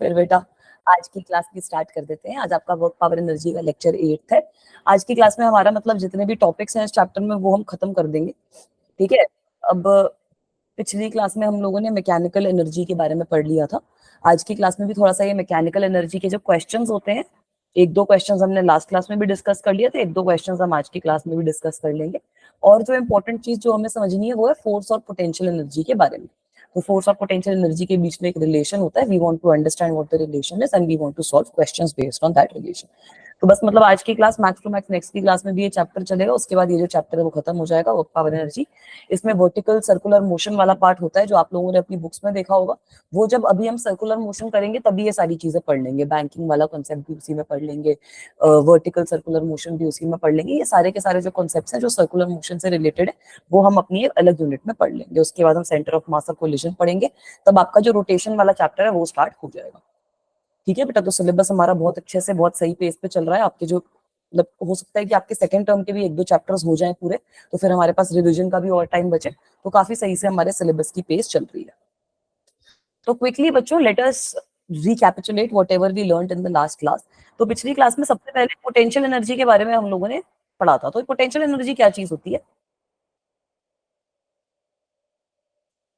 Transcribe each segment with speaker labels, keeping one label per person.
Speaker 1: फिर बेटा आज की क्लास की स्टार्ट कर देते हैं। आज आपका वर्क पावर एनर्जी का लेक्चर 8 है। आज की क्लास में हमारा मतलब जितने भी टॉपिक्स हैं इस चैप्टर में वो हम खत्म कर देंगे, ठीक है। अब पिछली क्लास में हम लोगों ने मैकेनिकल एनर्जी के बारे में पढ़ लिया था। आज की क्लास में भी थोड़ा सा ये मैकेनिकल एनर्जी के जो क्वेश्चंस होते हैं, एक दो क्वेश्चंस हमने लास्ट क्लास में भी डिस्कस कर लिए थे, एक दो क्वेश्चंस हम आज की क्लास में भी डिस्कस कर लेंगे। और जो इम्पोर्टेंट चीज जो हमें समझनी है वो है फोर्स और पोटेंशियल एनर्जी के बारे में। तो फोर्स और पोटेंशियल एनर्जी के बीच में एक रिलेशन होता है। We want to understand what the relation is and we want to solve questions based on that relation. तो बस मतलब आज की class max to max, next की क्लास में भी ये चैप्टर चलेगा, उसके बाद ये जो चैप्टर है वो खत्म हो जाएगा, वर्क पावर एनर्जी। इसमें वर्टिकल सर्कुलर मोशन वाला पार्ट होता है जो आप लोगों ने अपनी बुक्स में देखा होगा। वो जब अभी हम सर्कुलर मोशन करेंगे तभी ये सारी चीजें पढ़ लेंगे। बैंकिंग वाला कॉन्सेप्ट भी उसी में पढ़ लेंगे, वर्टिकल सर्कुलर मोशन भी उसी में पढ़ लेंगे। ये सारे के सारे जो कॉन्सेप्ट्स हैं जो सर्कुलर मोशन से रिलेटेड है वो हम अपनी एक अलग यूनिट में पढ़ लेंगे। उसके बाद हम सेंटर ऑफ मास और कोलिजन पढ़ेंगे, तब आपका जो रोटेशन वाला चैप्टर है वो स्टार्ट हो जाएगा, ठीक है बेटा। तो सिलेबस हमारा बहुत अच्छे से बहुत सही पेस पे चल रहा है। आपके जो मतलब हो सकता है कि आपके सेकंड टर्म के भी एक दो चैप्टर्स हो जाएं पूरे, तो फिर हमारे पास रिवीजन का भी और टाइम बचे। तो काफी सही से हमारे सिलेबस की पेस चल रही है। तो क्विकली बच्चों let us recapitulate whatever we learned in the last class. तो पिछली क्लास में सबसे पहले पोटेंशियल एनर्जी के बारे में हम लोगों ने पढ़ा था। तो पोटेंशियल एनर्जी क्या चीज होती है?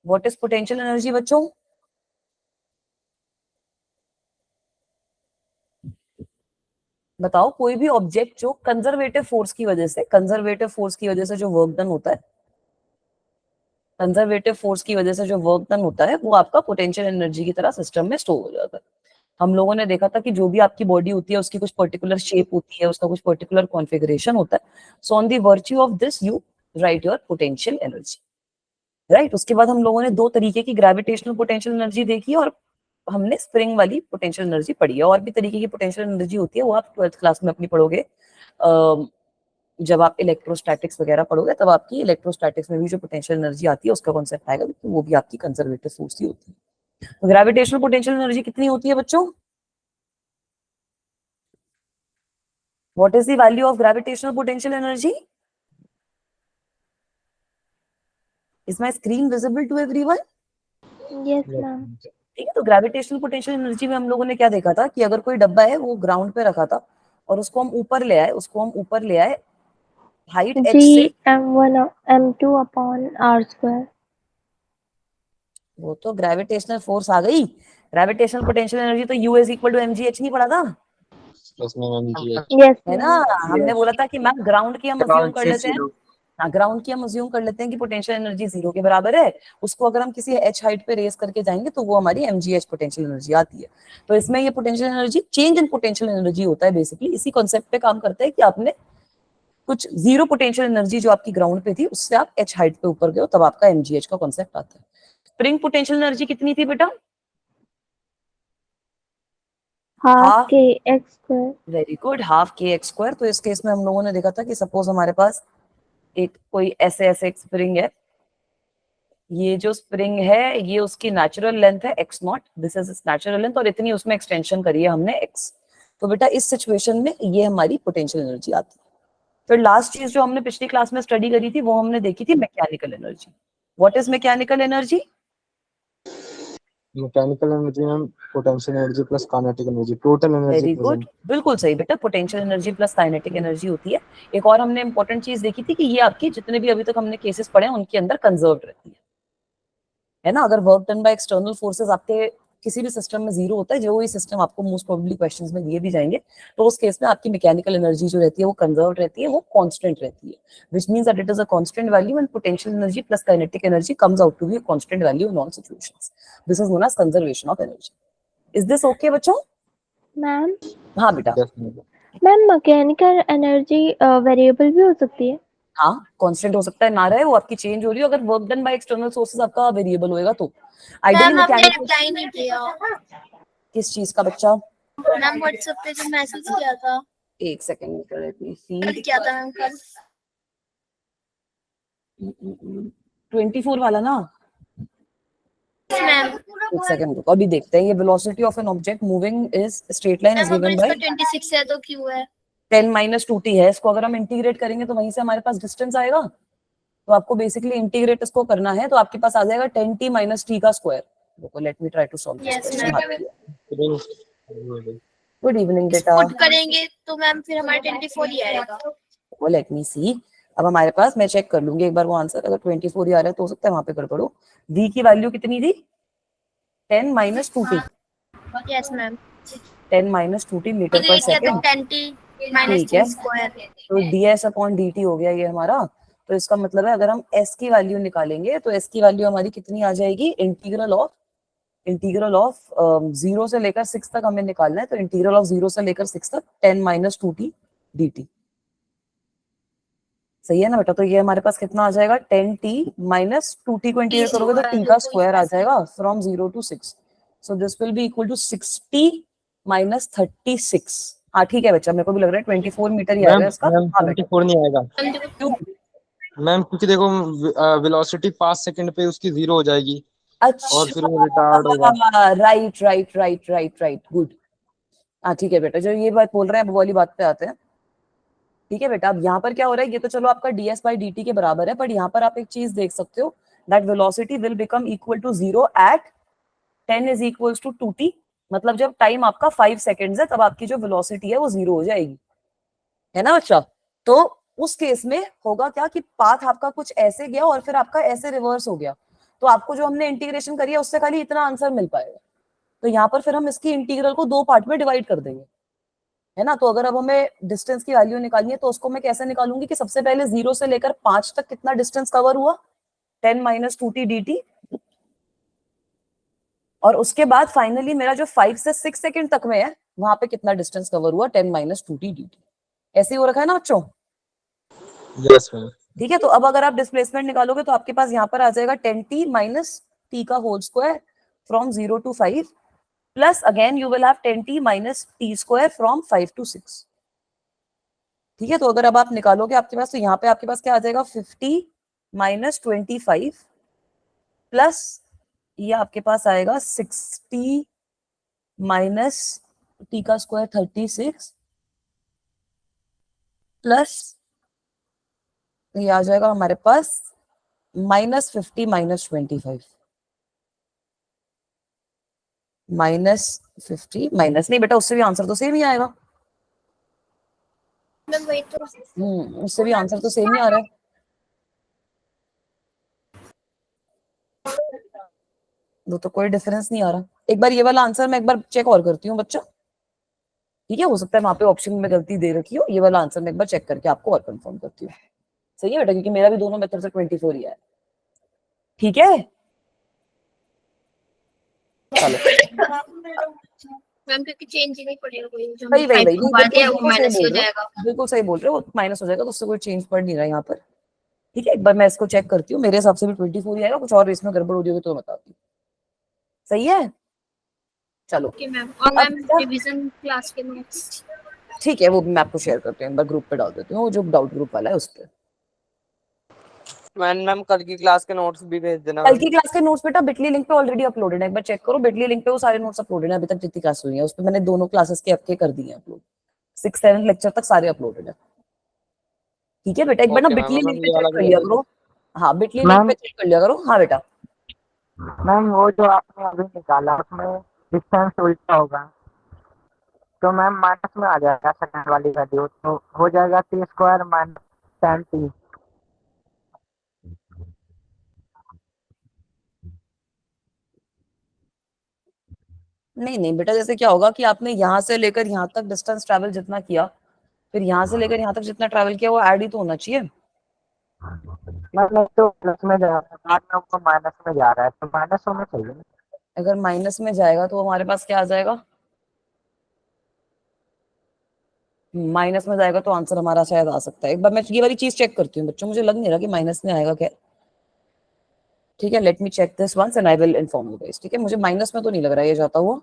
Speaker 1: व्हाट इज पोटेंशियल एनर्जी बच्चों? बताओ। कोई भी ऑब्जेक्ट जो कंजर्वेटिव फोर्स की वजह से, कंजर्वेटिव फोर्स की वजह से जो वर्क डन होता है, कंजर्वेटिव फोर्स की वजह से जो वर्क डन होता है वो आपका पोटेंशियल एनर्जी की तरह सिस्टम में स्टोर हो जाता है। हम लोगों ने देखा था कि जो भी आपकी बॉडी होती है उसकी कुछ पर्टिकुलर शेप होती है, उसका कुछ पर्टिकुलर कॉन्फ़िगरेशन होता है। So on the virtue of this you right your potential energy, right. उसके बाद हम लोगों ने दो तरीके की ग्रेविटेशनल पोटेंशियल एनर्जी देखी और हमने स्प्रिंग वाली पोटेंशियल एनर्जी पढ़ी है। और भी तरीके की पोटेंशियल एनर्जी होती है, वो आप 12th क्लास में अपनी पढ़ोगे। जब आप इलेक्ट्रोस्टैटिक्स वगैरह पढ़ोगे तब आपकी इलेक्ट्रोस्टैटिक्स में भी जो पोटेंशियल एनर्जी आती है उसका कॉन्सेप्ट आएगा, तो वो भी आपकी कंजर्वेटिव फोर्स ही होती है। तो ग्रेविटेशनल पोटेंशियल एनर्जी कितनी होती है बच्चों? What is the value of gravitational potential energy? Is my screen visible to everyone?
Speaker 2: Yes ma'am.
Speaker 1: ठीक है। तो ग्रेविटेशनल पोटेंशियल एनर्जी में हम लोगों ने क्या देखा था कि अगर कोई डब्बा है वो ग्राउंड पे रखा था और उसको हम ऊपर ले आए हाइट h से,
Speaker 2: G m1 m2 upon r square।
Speaker 1: वो तो ग्रेविटेशनल फोर्स आ गई। ग्रेविटेशनल पोटेंशियल एनर्जी तो U is equal to mgh नहीं पढ़ा था?
Speaker 2: यस
Speaker 1: है ना।
Speaker 2: मैम।
Speaker 1: हमने बोला था कि मैम ग्राउंड की हम अज्यूम कर लेते हैं, हाँ ग्राउंड की हम अज्यूम कर लेते हैं कि पोटेंशियल एनर्जी 0 के बराबर है। उसको अगर हम किसी h हाइट पे रेस करके जाएंगे तो वो हमारी mgh पोटेंशियल एनर्जी आती है। तो इसमें ये potential energy change in potential energy होता है। बेसिकली इसी कॉन्सेप्ट पे काम करता है कि आपने कुछ जीरो पोटेंशियल एनर्जी जो आपकी ग्राउंड पे थी उससे आप h हाइट पे ऊपर गए हो, तब आपका mgh का कॉन्सेप्ट आता है। स्प्रिंग पोटेंशियल एनर्जी कितनी थी बेटा?
Speaker 2: हाफ के x square.
Speaker 1: Very good, half के एक्स स्क्वायर। तो इस केस में हम लोगों ने देखा था कि सपोज हमारे पास एक कोई ऐसे ऐसे एक स्प्रिंग है। ये जो स्प्रिंग है ये उसकी नेचुरल लेंथ है x0, this is natural length, और इतनी उसमें एक्सटेंशन करी है हमने x। तो बेटा इस सिचुएशन में ये हमारी पोटेंशियल एनर्जी आती है। फिर लास्ट चीज जो हमने पिछली क्लास में स्टडी करी थी वो हमने देखी थी mechanical energy. What is mechanical energy?
Speaker 2: Mechanical energy ma'am potential energy plus kinetic energy, total energy
Speaker 1: very good,
Speaker 2: present.
Speaker 1: बिल्कुल सही बेटा। Potential energy plus kinetic energy होती है। एक और हमने इंपॉर्टेंट चीज देखी थी कि ये आपकी जितने भी अभी तक हमने केसेस पढ़े हैं उनके अंदर कंजर्व रहती है ना। अगर work done by external forces आपके किसी भी सिस्टम में 0 होता है, जो ही सिस्टम आपको मोस्ट प्रोबेबली क्वेश्चंस में दिए भी जाएंगे, तो उस केस में आपकी मैकेनिकल एनर्जी जो रहती है वो कंजर्व रहती है, वो कांस्टेंट रहती है, which means that it is a constant value and potential energy plus kinetic energy comes out to be a constant value in all situations. This is known as conservation of energy. Is this okay बच्चों?
Speaker 2: Ma'am
Speaker 1: हाँ बेटा।
Speaker 2: Ma'am mechanical energy variable भी हो सकती है?
Speaker 1: हाँ constant हो सकता है, ना रहे वो आपकी चेंज हो रही है। अगर work done by external sources आपका वेरिएबल होएगा तो आइडियली मैकेनिकल।
Speaker 3: रिप्लाई नहीं किया
Speaker 1: किस चीज का बच्चा?
Speaker 3: मैम, व्हाट्सएप पे जो मैसेज किया था,
Speaker 1: एक सेकंड, लेट मी
Speaker 3: कल
Speaker 1: सी।
Speaker 3: किया था मैम, कल
Speaker 1: 24 वाला ना?
Speaker 3: मैम।
Speaker 1: एक सेकंड रुको, अभी देखते हैं। ये velocity of an object moving is straight line is
Speaker 3: ma'am अगर
Speaker 1: गिवन
Speaker 3: इसका
Speaker 1: बाय
Speaker 3: 26 है तो क्यों है?
Speaker 1: 10 - 2t है। इसको अगर हम इंटीग्रेट करेंगे तो वहीं से हमारे पास डिस्टेंस आएगा। तो आपको बेसिकली इंटीग्रेट इसको करना है, तो आपके पास आ जाएगा 10t - t का स्क्वायर। रुको, let me try to solve this
Speaker 3: yes
Speaker 1: question.
Speaker 3: Ma'am.
Speaker 1: Good evening बेटा।
Speaker 3: पुट करेंगे तो मैम फिर हमारा 24 ही आएगा।
Speaker 1: वो लेट मी सी। अब हमारे पास, मैं चेक कर लूंगी एक बार वो आंसर, अगर 24 ही आ रहा है तो हो सकता है वहां पे गड़बड़ हो। डी की वैल्यू कितनी थी? 10 minus 2t।
Speaker 3: Yes ma'am.
Speaker 1: 10 minus 2t metre per second.
Speaker 3: 10t minus
Speaker 1: ठीक है,
Speaker 3: t स्क्वायर।
Speaker 1: तो ds अपॉन dt हो गया ये हमारा। तो इसका मतलब है अगर हम s की वैल्यू निकालेंगे तो s की वैल्यू हमारी कितनी आ जाएगी? इंटीग्रल ऑफ 0 से लेकर 6 तक हमें निकालना है, तो इंटीग्रल ऑफ 0 से लेकर 6 तक 10 माइनस 2t dt। सही है ना बेटा? तो ये हमारे पास कितना आ जाएगा? 10t माइनस 2t को इंटीग्रेट करोगे तो t का स्क्वायर आ जाएगा from 0 to 6। So this will be equal to 60 minus 36। हाँ ठीक है बच्चा, मेरे को भी लग रहा है 24 मीटर ही आएगा इसका।
Speaker 4: मैम
Speaker 1: हाँ बेटा
Speaker 4: 24 नहीं आएगा
Speaker 1: क्यों?
Speaker 4: मैम, क्योंकि देखो वेलोसिटी 5 सेकंड पे उसकी 0 हो जाएगी और फिर वो रिटार्ड होगा।
Speaker 1: अच्छा, right right right right right, good. हाँ ठीक है बेटा, जो ये बात बोल रहे हैं वो वाली बात पे आते हैं। ठीक है बेटा, अब यहाँ पर क्या हो रहा है, ये तो चलो आपका ds बाई dt के बराबर है, पर यहाँ पर आप एक चीज देख सकते हो, that velocity will become equal to 0 at 10 is equals to 2t। मतलब जब टाइम आपका 5 सेकेंड्स है तब आपकी जो वेलोसिटी है वो 0 हो जाएगी, है ना बच्चा? तो उस केस में होगा क्या कि पाथ आपका कुछ ऐसे गया और फिर आपका ऐसे रिवर्स हो गया, तो आपको जो हमने इंटीग्रेशन करी है उससे खाली इतना आंसर मिल पाएगा। तो यहाँ पर फिर हम इसकी इंटीग्रल को 2 पार्ट में डिवाइड कर देंगे, है ना? तो अगर अब हमें डिस्टेंस की वैल्यू निकालनी है तो उसको मैं कैसे निकालूंगी कि सबसे पहले 0 से लेकर 5 तक कितना डिस्टेंस कवर हुआ? 10 माइनस 2t dt। और उसके बाद फाइनली मेरा जो 5 से 6 सेकंड तक में है वहां पे कितना डिस्टेंस कवर हुआ? 10 माइनस 2t dt। ऐसे ही हो रखा है ना बच्चों?
Speaker 4: Yes ma'am.
Speaker 1: ठीक है, तो अब अगर आप डिस्प्लेसमेंट निकालोगे तो आपके पास यहाँ पर आ जाएगा 10t माइनस t का whole square from 0 to 5 plus again you will have 10t minus t square from 5 to 6। ठीक है, तो अगर अब आप निकालोगे आपके पास, तो यहाँ पे आपके पास क्या आ जाएगा? 50 माइनस 25 प्लस ये आपके पास आएगा 60 माइनस टी का स्क्वायर 36 प्लस ये आ जाएगा हमारे पास माइनस 50 माइनस 25 माइनस 50 माइनस, नहीं बेटा उससे भी आंसर तो सेम ही आएगा।
Speaker 3: वही तो।
Speaker 1: उससे भी आंसर तो सेम ही आ रहा है। वो तो कोई डिफरेंस नहीं आ रहा। एक बार ये वाला आंसर मैं एक बार चेक और करती हूँ बच्चा। ठीक है, हो सकता है वहां पे ऑप्शन में गलती दे रखी हो। ये वाला आंसर मैं एक बार चेक करके आपको और कंफर्म करती हूँ। सही है बेटा, क्योंकि मेरा भी दोनों मेथड से 24 ही है। ठीक है चलो,
Speaker 3: मैम क्योंकि चेंज ही नहीं पड़ेगा कोई, जो
Speaker 1: वही वही वही
Speaker 3: वो माइनस हो जाएगा।
Speaker 1: बिल्कुल सही बोल रहे हो, माइनस हो जाएगा तो उससे कोई चेंज पड़ नहीं रहा यहाँ पर। ठीक है, एक बार मैं इसको चेक करती हूँ, मेरे हिसाब से भी 24 ही आएगा, कुछ और इसमें गड़बड़ हो जाएगी तो बताती हूँ। सही है चलो।
Speaker 3: ओके मैम, और मैम रिवीजन क्लास के नोट्स
Speaker 1: ठीक है, वो भी मैं आपको शेयर करती हूँ, एक बार ग्रुप पे डाल देती हूँ, वो जो डाउट ग्रुप वाला है उस पर।
Speaker 5: मैम कल की क्लास के नोट्स भी भेज देना।
Speaker 1: कल की क्लास के नोट्स बेटा बिटली लिंक पे ऑलरेडी अपलोडेड है, एक बार चेक करो। बिटली लिंक पे वो सारे नोट्स अपलोडेड है, अभी तक जितनी क्लास हुई है उस पे मैंने दोनों क्लासेस के आपके कर दिए अपलोड। 6-7 लेक्चर तक सारे अपलोडेड है। ठीक है बेटा, एक बार ना बिटली लिंक पे चेक कर लिया करो। हाँ बिटली लिंक पे चेक कर लिया करो। हाँ बेटा
Speaker 6: मैम वो जो आपने अभी निकाला उसमें डिस्टेंस उल्टा होगा, तो मैम माइनस में आ जाएगा सेकंड वाली वैल्यू, तो हो जाएगा t स्क्वायर माइनस 10t।
Speaker 1: नहीं नहीं बेटा, जैसे क्या होगा कि आपने यहाँ से लेकर यहाँ तक डिस्टेंस ट्रैवल जितना किया, फिर यहाँ से लेकर यहाँ तक जितना ट्रैवल किया वो ऐड ही तो होना चाहिए।
Speaker 6: मतलब तो प्लस में जा रहा है, बाद में वो माइनस में जा रहा है, तो माइनस होना चाहिए।
Speaker 1: अगर माइनस में जाएगा तो हमारे पास क्या आ जाएगा? माइनस में जाएगा तो आंसर हमारा शायद आ सकता है। एक बार मैं ये वाली चीज चेक करती हूँ बच्चों, मुझे लग नहीं रहा कि माइनस में आएगा क्या। ठीक है, let me check this once and I will inform you guys. ठीक है, मुझे माइनस में तो नहीं लग रहा है ये जाता हुआ।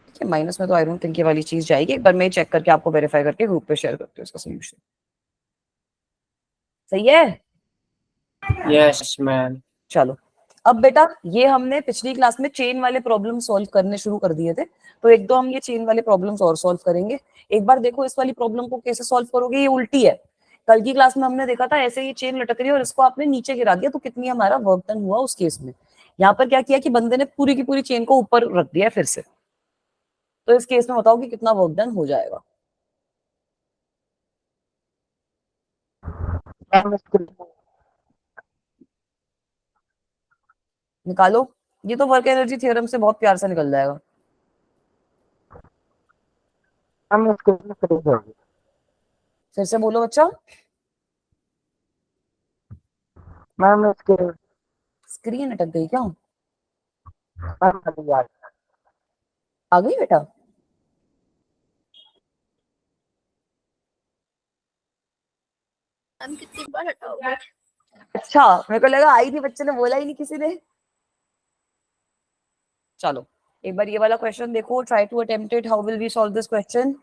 Speaker 1: ठीक है, माइनस में तो आई डोंट थिंक ये वाली चीज जाएगी। एक बार मैं चेक करके आपको वेरीफाई करके ग्रुप पे शेयर करती हूँ इसका सोल्यूशन। सही है
Speaker 5: यस मैम।
Speaker 1: चलो, अब बेटा ये हमने पिछली क्लास में चेन वाले प्रॉब्लम सॉल्व करने शुरू कर दिए थे, तो एक दो हम ये चेन वाले प्रॉब्लम्स और सॉल्व करेंगे। एक बार देखो इस वाली प्रॉब्लम को कैसे सॉल्व करोगे। ये उल्टी है, कल की क्लास में हमने देखा था ऐसे ये चेन लटक रही है और इसको आपने नीचे गिरा दिया तो कितनी हमारा वर्क डन हुआ उस केस में। यहाँ पर क्या किया कि बंदे ने पूरी की पूरी चेन को ऊपर रख दिया फिर से। तो इस केस में बताओ कि कितना वर्क डन हो जाएगा।
Speaker 6: मैम इसके
Speaker 1: निकालो, ये तो वर्क एनर्जी थ्योरम से बहुत प्यार से निकल जाएगा।
Speaker 6: मैम इसके लिए फ्रीज होगी।
Speaker 1: फिर से बोलो बच्चा।
Speaker 6: मैम इसके
Speaker 1: स्क्रीन अटक गई क्या?
Speaker 6: मैम अभी याद
Speaker 1: आ गई बेटा?
Speaker 3: हम कितनी बार हटाओगे?
Speaker 1: अच्छा, मेरे को लगा आई थी, बच्चे ने बोला ही नहीं किसी ने। चलो एक बार ये वाला क्वेश्चन देखो, try to attempt it. How will we solve this question?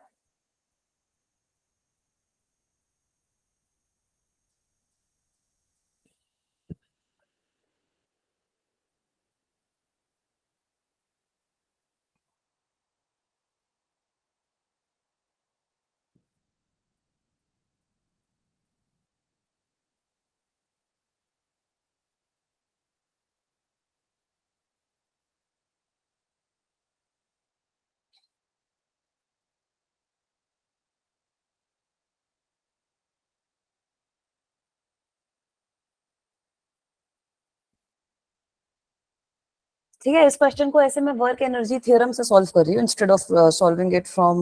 Speaker 1: ठीक है, इस क्वेश्चन को ऐसे मैं वर्क एनर्जी थ्योरम से सॉल्व कर रही हूँ instead of solving it from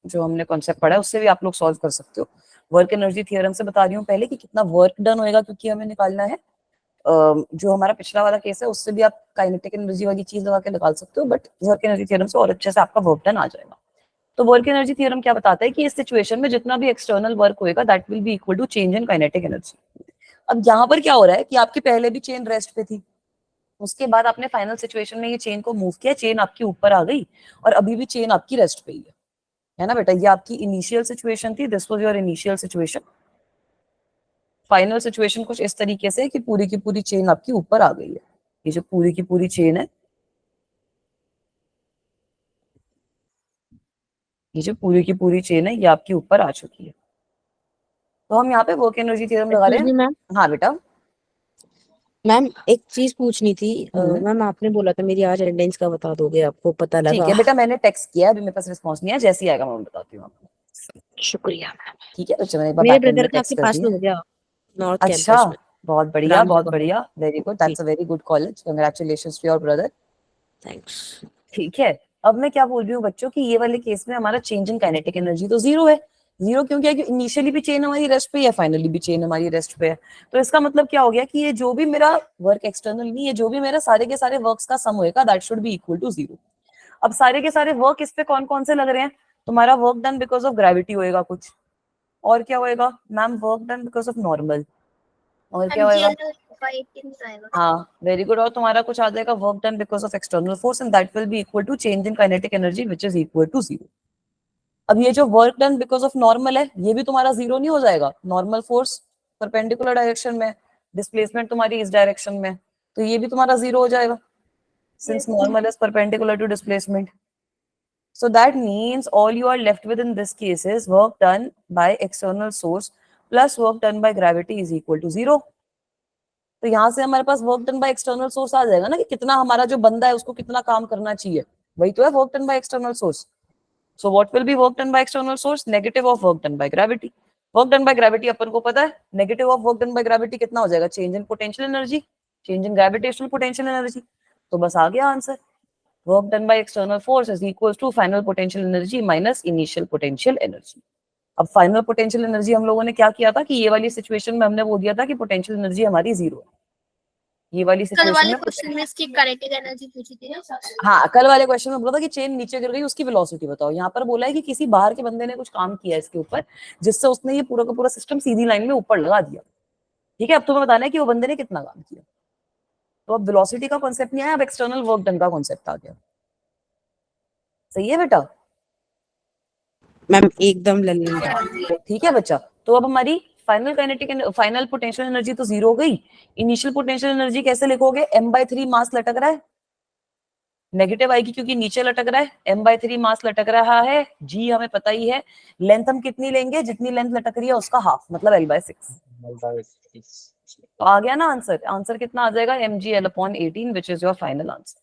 Speaker 1: जो हमने कॉन्सेप्ट पढ़ा है उससे भी आप लोग सॉल्व कर सकते हो। वर्क एनर्जी थ्योरम से बता रही हूँ पहले कि कितना वर्क डन होएगा, क्योंकि हमें निकालना है जो हमारा पिछला वाला केस है उससे भी आप काइनेटिक एनर्जी वाली चीज लगा के निकाल सकते हो, बट वर्क एनर्जी थ्योरम से और अच्छे से आपका वर्क डन आ जाएगा। तो वर्क एनर्जी थ्योरम क्या बताता है कि इस सिचुएशन में जितना भी एक्सटर्नल वर्क होएगा that will be equal to change in kinetic energy. अब यहाँ पर क्या हो रहा है कि आपकी पहले भी चेन रेस्ट पे थी, उसके बाद आपने फाइनल सिचुएशन में ये चेन को मूव किया, चेन आपकी ऊपर आ गई और अभी भी चेन आपकी रेस्ट पे ही है ना बेटा? ये आपकी इनिशियल सिचुएशन थी, this was your initial situation. Final situation कुछ इस तरीके से कि पूरी की पूरी चेन आपकी ऊपर आ गई है। ये जो पूरी की पूरी चेन है, ये जो पूरी की पूरी चेन है ये आपके ऊपर आ चुकी है। तो हम यहाँ पे वर्क एनर्जी थ्योरम लगा रहे हैं।
Speaker 7: मैम
Speaker 1: हाँ बेटा।
Speaker 7: मैम एक चीज पूछनी थी।
Speaker 1: हम्म।
Speaker 7: मैम आपने बोला था मेरी आज अटेंडेंस का बता दोगे, आपको पता
Speaker 1: ठीक
Speaker 7: लगा?
Speaker 1: है बेटा, मैंने टेक्स्ट किया, अभी मेरे पास रिस्पॉन्स नहीं है, जैसे ही आएगा मैं बताती हूँ आपको।
Speaker 7: शुक्रिया मैम।
Speaker 1: ठीक है बच्चे, मैंने एक बार
Speaker 7: मेरे
Speaker 1: बैकएंड
Speaker 7: ब्रदर
Speaker 1: में
Speaker 7: का
Speaker 1: टेक्स्ट
Speaker 7: आपके
Speaker 1: कर
Speaker 7: पास
Speaker 1: दिया।
Speaker 7: में हो गया, नॉर्थ
Speaker 1: अच्छा,
Speaker 7: कैंपस में,
Speaker 1: बहुत बढ़िया
Speaker 7: रामजी
Speaker 1: बहुत
Speaker 7: कॉलेज।
Speaker 1: बढ़िया, वेरी गुड,
Speaker 7: जी
Speaker 1: that's a very good college, congratulations to your brother.
Speaker 7: Thanks.
Speaker 1: ठीक है, अब मैं क्या बोल रही हूँ बच्चों कि ये वाले केस में हमारा चेंज इन काइनेटिक एनर्जी तो जीरो है। जीरो क्यों? क्या? इनिशियली भी चेन हमारी रेस्ट पे है, फाइनली भी चेन हमारी रेस्ट पे है। तो इसका मतलब क्या हो गया कि ये जो भी मेरा वर्क एक्सटर्नल नहीं है, जो भी मेरा सारे के सारे वर्क्स का सम होएगा that should be equal to zero. अब सारे के सारे वर्क इस पे कौन कौन से लग रहे हैं? तुम्हारा work done because of gravity होएगा कुछ, और क्या होएगा ma'am? Work done because of normal, और क्या होएगा?
Speaker 3: आएगा।
Speaker 1: हाँ वेरी गुड, और तुम्हारा कुछ आ जाएगा work done because of external force and that will be equal to change in kinetic energy which is equal to zero. अब ये जो work done because of normal है ये भी तुम्हारा जीरो नहीं हो जाएगा? नॉर्मल फोर्स परपेंडिकुलर डायरेक्शन में, डिस्प्लेसमेंट तुम्हारी इस डायरेक्शन में, तो ये भी तुम्हारा जीरो हो जाएगा since normal is perpendicular to displacement. So that means all you are left with in this case is work done by external source plus work done by gravity is equal to zero. तो यहाँ से हमारे पास work done by external source आ जाएगा ना कि कितना हमारा जो बंदा है उसको कितना काम करना चाहिए, वही तो है work done by external source. So what will be work done by external source? Negative of work done by gravity. Work done by gravity अपन को पता है, negative of work done by gravity कितना हो जाएगा? Change in potential energy, change in gravitational potential energy. तो बस आ गया answer, work done by external force is equal to final potential energy minus initial potential energy. अब final potential energy हम लोगों ने क्या किया था कि ये वाली सिचुएशन में हमने वो दिया था कि पोटेंशियल एनर्जी हमारी जीरो है। ये वाली
Speaker 3: कल
Speaker 1: सिचुएशन
Speaker 3: वाले
Speaker 1: में
Speaker 3: क्वेश्चन में इसकी काइनेटिक एनर्जी पूछी थी ना।
Speaker 1: हाँ, कल वाले क्वेश्चन में बोला था कि चेन नीचे गिर गई, उसकी वेलोसिटी बताओ। यहाँ पर बोला है कि किसी बाहर के बंदे ने कुछ काम किया इसके ऊपर जिससे उसने ये पूरा का पूरा सिस्टम सीधी लाइन में ऊपर लगा दिया। ठीक है, अब तुम्हें बताना है कि वो बंदे ने कितना काम किया। तो अब वेलोसिटी का कॉन्सेप्ट नहीं आया, अब एक्सटर्नल वर्क डन का कॉन्सेप्ट आ गया। सही है बेटा?
Speaker 7: मैम एकदम लल्ला।
Speaker 1: ठीक है बच्चा, तो अब हमारी final kinetic final potential energy तो जीरो हो गई। इनिशियल पोटेंशियल एनर्जी कैसे लिखोगे? m/3 मास लटक रहा है, नेगेटिव आएगी क्योंकि नीचे लटक रहा है। m/3 मास लटक रहा है, जी हमें पता ही है। लेंथ हम कितनी लेंगे? जितनी लेंथ लटक रही है उसका हाफ, मतलब l/6। तो आ गया ना आंसर। आंसर कितना आ जाएगा, mgl/18 which is your final answer.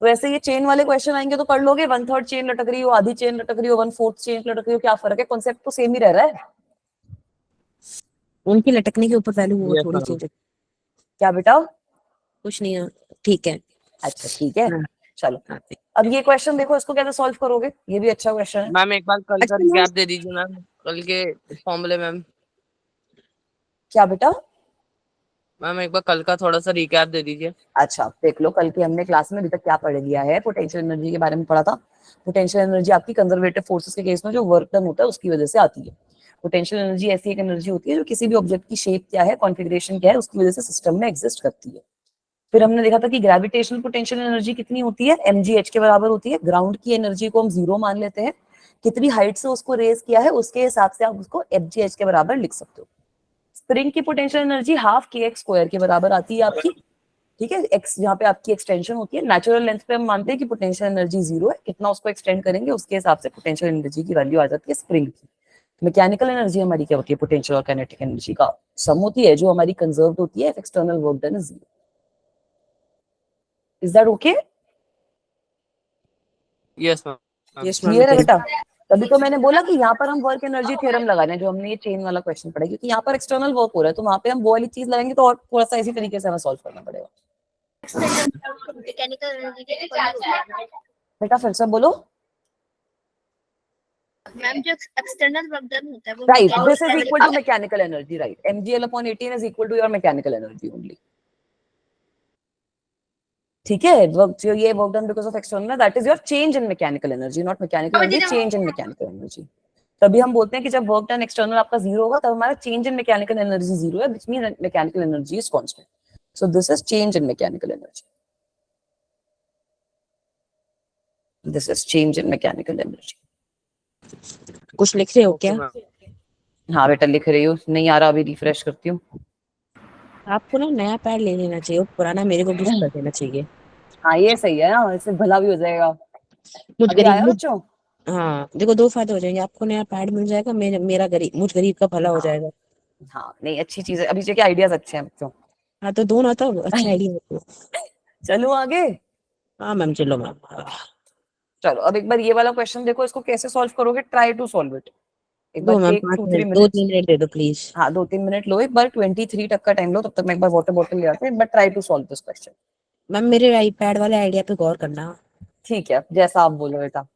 Speaker 1: तो ऐसे ये चेन वाले क्वेश्चन आएंगे तो कर लोगे, 1/3 चेन लटक रही हो, आधी चेन लटक रही हो, 1/4 चेन लटक रही हो, क्या फर्क है, कॉन्सेप्ट तो सेम ही रह रहा है।
Speaker 7: उनकी लटकने के ऊपर वैल्यू वो
Speaker 4: यस
Speaker 7: थोड़ी
Speaker 4: मैम।
Speaker 7: चेंज।
Speaker 1: क्या बेटा?
Speaker 7: कुछ नहीं है, ठीक है।
Speaker 1: अच्छा ठीक है,
Speaker 7: हाँ,
Speaker 1: चलो
Speaker 7: हाँ।
Speaker 1: अब ये क्वेश्चन देखो, इसको कैसे सॉल्व करोगे, ये भी अच्छा क्वेश्चन है।
Speaker 5: मैम एक बार कल का
Speaker 1: अच्छा,
Speaker 5: रिकैप दे दीजिए मैम, कल के फॉर्मूले मैम।
Speaker 1: क्या बेटा?
Speaker 5: मैम एक बार कल का थोड़ा सा रिकैप दे दीजिए।
Speaker 1: अच्छा देख लो, कल की हमने क्लास में अभी तक क्या पढ़ लिया है। पोटेंशियल एनर्जी के बारे में पढ़ा था। पोटेंशियल एनर्जी आपकी कंजर्वेटिव फोर्सेस के केस में जो वर्क डन होता है उसकी वजह से आती है। पोटेंशियल एनर्जी ऐसी एक एनर्जी होती है जो किसी भी ऑब्जेक्ट की शेप क्या है, कॉन्फिगरेशन क्या है, उसकी वजह से सिस्टम में एग्जिस्ट करती है। फिर हमने देखा था कि ग्रेविटेशनल पोटेंशियल एनर्जी कितनी होती है, mgh के बराबर होती है। ग्राउंड की एनर्जी को हम 0 मान लेते हैं, कितनी हाइट से उसको रेज किया है उसके हिसाब से आप उसको fgh के बराबर लिख सकते हो। स्प्रिंग की पोटेंशियल एनर्जी हाफ kx² के बराबर आती है आपकी, ठीक है। एक्स जहाँ पे आपकी एक्सटेंशन होती है, नेचुरल लेंथ पे हम मानते हैं कि पोटेंशियल एनर्जी 0 है, कितना उसको एक्सटेंड करेंगे उसके हिसाब से पोटेंशियल एनर्जी की वैल्यू आ जाती है स्प्रिंग की। मैकेनिकल एनर्जी हमारी क्या होती है, पोटेंशियल और काइनेटिक एनर्जी का सम होती है, जो हमारी कंजर्व्ड होती है, external work done is 0। Is that okay?
Speaker 5: Yes ma'am.
Speaker 7: Yes ma'am,
Speaker 1: clear है
Speaker 7: बताइए।
Speaker 1: बेटा? तभी तो मैंने बोला कि यहाँ पर हम वर्क एनर्जी थ्योरम लगा रहे हैं, जो हमने ये चेन वाला क्वेश्चन पढ़ा, क्योंकि यहाँ पर एक्सटर्नल वर्क हो रहा है, तो वहां पे हम वो वाली चीज लगाएंगे तो और थोड़ा सा इसी तरीके से हमें सॉल्व करना पड़ेगा।
Speaker 3: मैकेनिकल एनर्जी के ऊपर ही होता है।
Speaker 1: बेटा फिर से बोलो।
Speaker 3: मैम जो एक्सटर्नल वर्क डन होता है वो
Speaker 1: right, this is
Speaker 3: mechanical
Speaker 1: equal to mechanical energy, right. mgl/18 is equal to your mechanical energy only. ठीक है, वर्क जो ये work done because of external, that is your change in mechanical energy, not mechanical energy, change in mechanical energy. तभी हम बोलते हैं कि जब वर्क डन एक्सटर्नल आपका 0 होगा तब हमारा चेंज इन मैकेनिकल एनर्जी 0 है, which means mechanical energy is constant. So this is change in mechanical energy, this is change in mechanical energy.
Speaker 7: कुछ लिख रहे हो
Speaker 5: ओके
Speaker 7: क्या?
Speaker 5: मैम।
Speaker 1: हाँ बेटा लिख रही हूँ, नहीं आ रहा, अभी रिफ्रेश करती हूँ।
Speaker 7: आपको ना नया पैड ले लेना चाहिए, वो पुराना मेरे को गिफ्ट कर देना चाहिए।
Speaker 1: हाँ ये सही है ना, इससे भला भी हो जाएगा।
Speaker 7: मुझ
Speaker 1: अभी
Speaker 7: गरीब
Speaker 1: आया
Speaker 7: मुझ
Speaker 1: बच्चों?
Speaker 7: हाँ देखो, दो फायदे हो जाएंगे, आपको नया पैड मिल जाएगा, मेरा गरीब मुझ गरीब का भला हो
Speaker 1: हाँ
Speaker 7: जाएगा।
Speaker 1: हाँ, नहीं अच्छी चीज है, अभी के आइडियाज अच्छे हैं बच्चों।
Speaker 7: हाँ तो दोनों तो अच्छा आइडिया।
Speaker 1: चलो आगे।
Speaker 7: हाँ मैम, चलो मैम।
Speaker 1: चलो अब एक बार ये वाला क्वेश्चन देखो, इसको कैसे सॉल्व करोगे, ट्राई टू सॉल्व इट। एक बार
Speaker 7: दो मैम,
Speaker 1: टेक
Speaker 7: 5
Speaker 1: 2-3
Speaker 7: मिनट, दो
Speaker 1: मिनट्स।
Speaker 7: तीन मिनट दे दो प्लीज।
Speaker 1: हाँ 2-3 मिनट लो, एक बार 23 तक का टाइम लो, तब तक मैं एक बार वाटर बॉटल ले आते हैं, but try to solve this question.
Speaker 7: Ma'am मेरे आईपैड वाले आइडिया पे गौर करना।
Speaker 1: ठीक है, जैसा आप बोलो बेटा।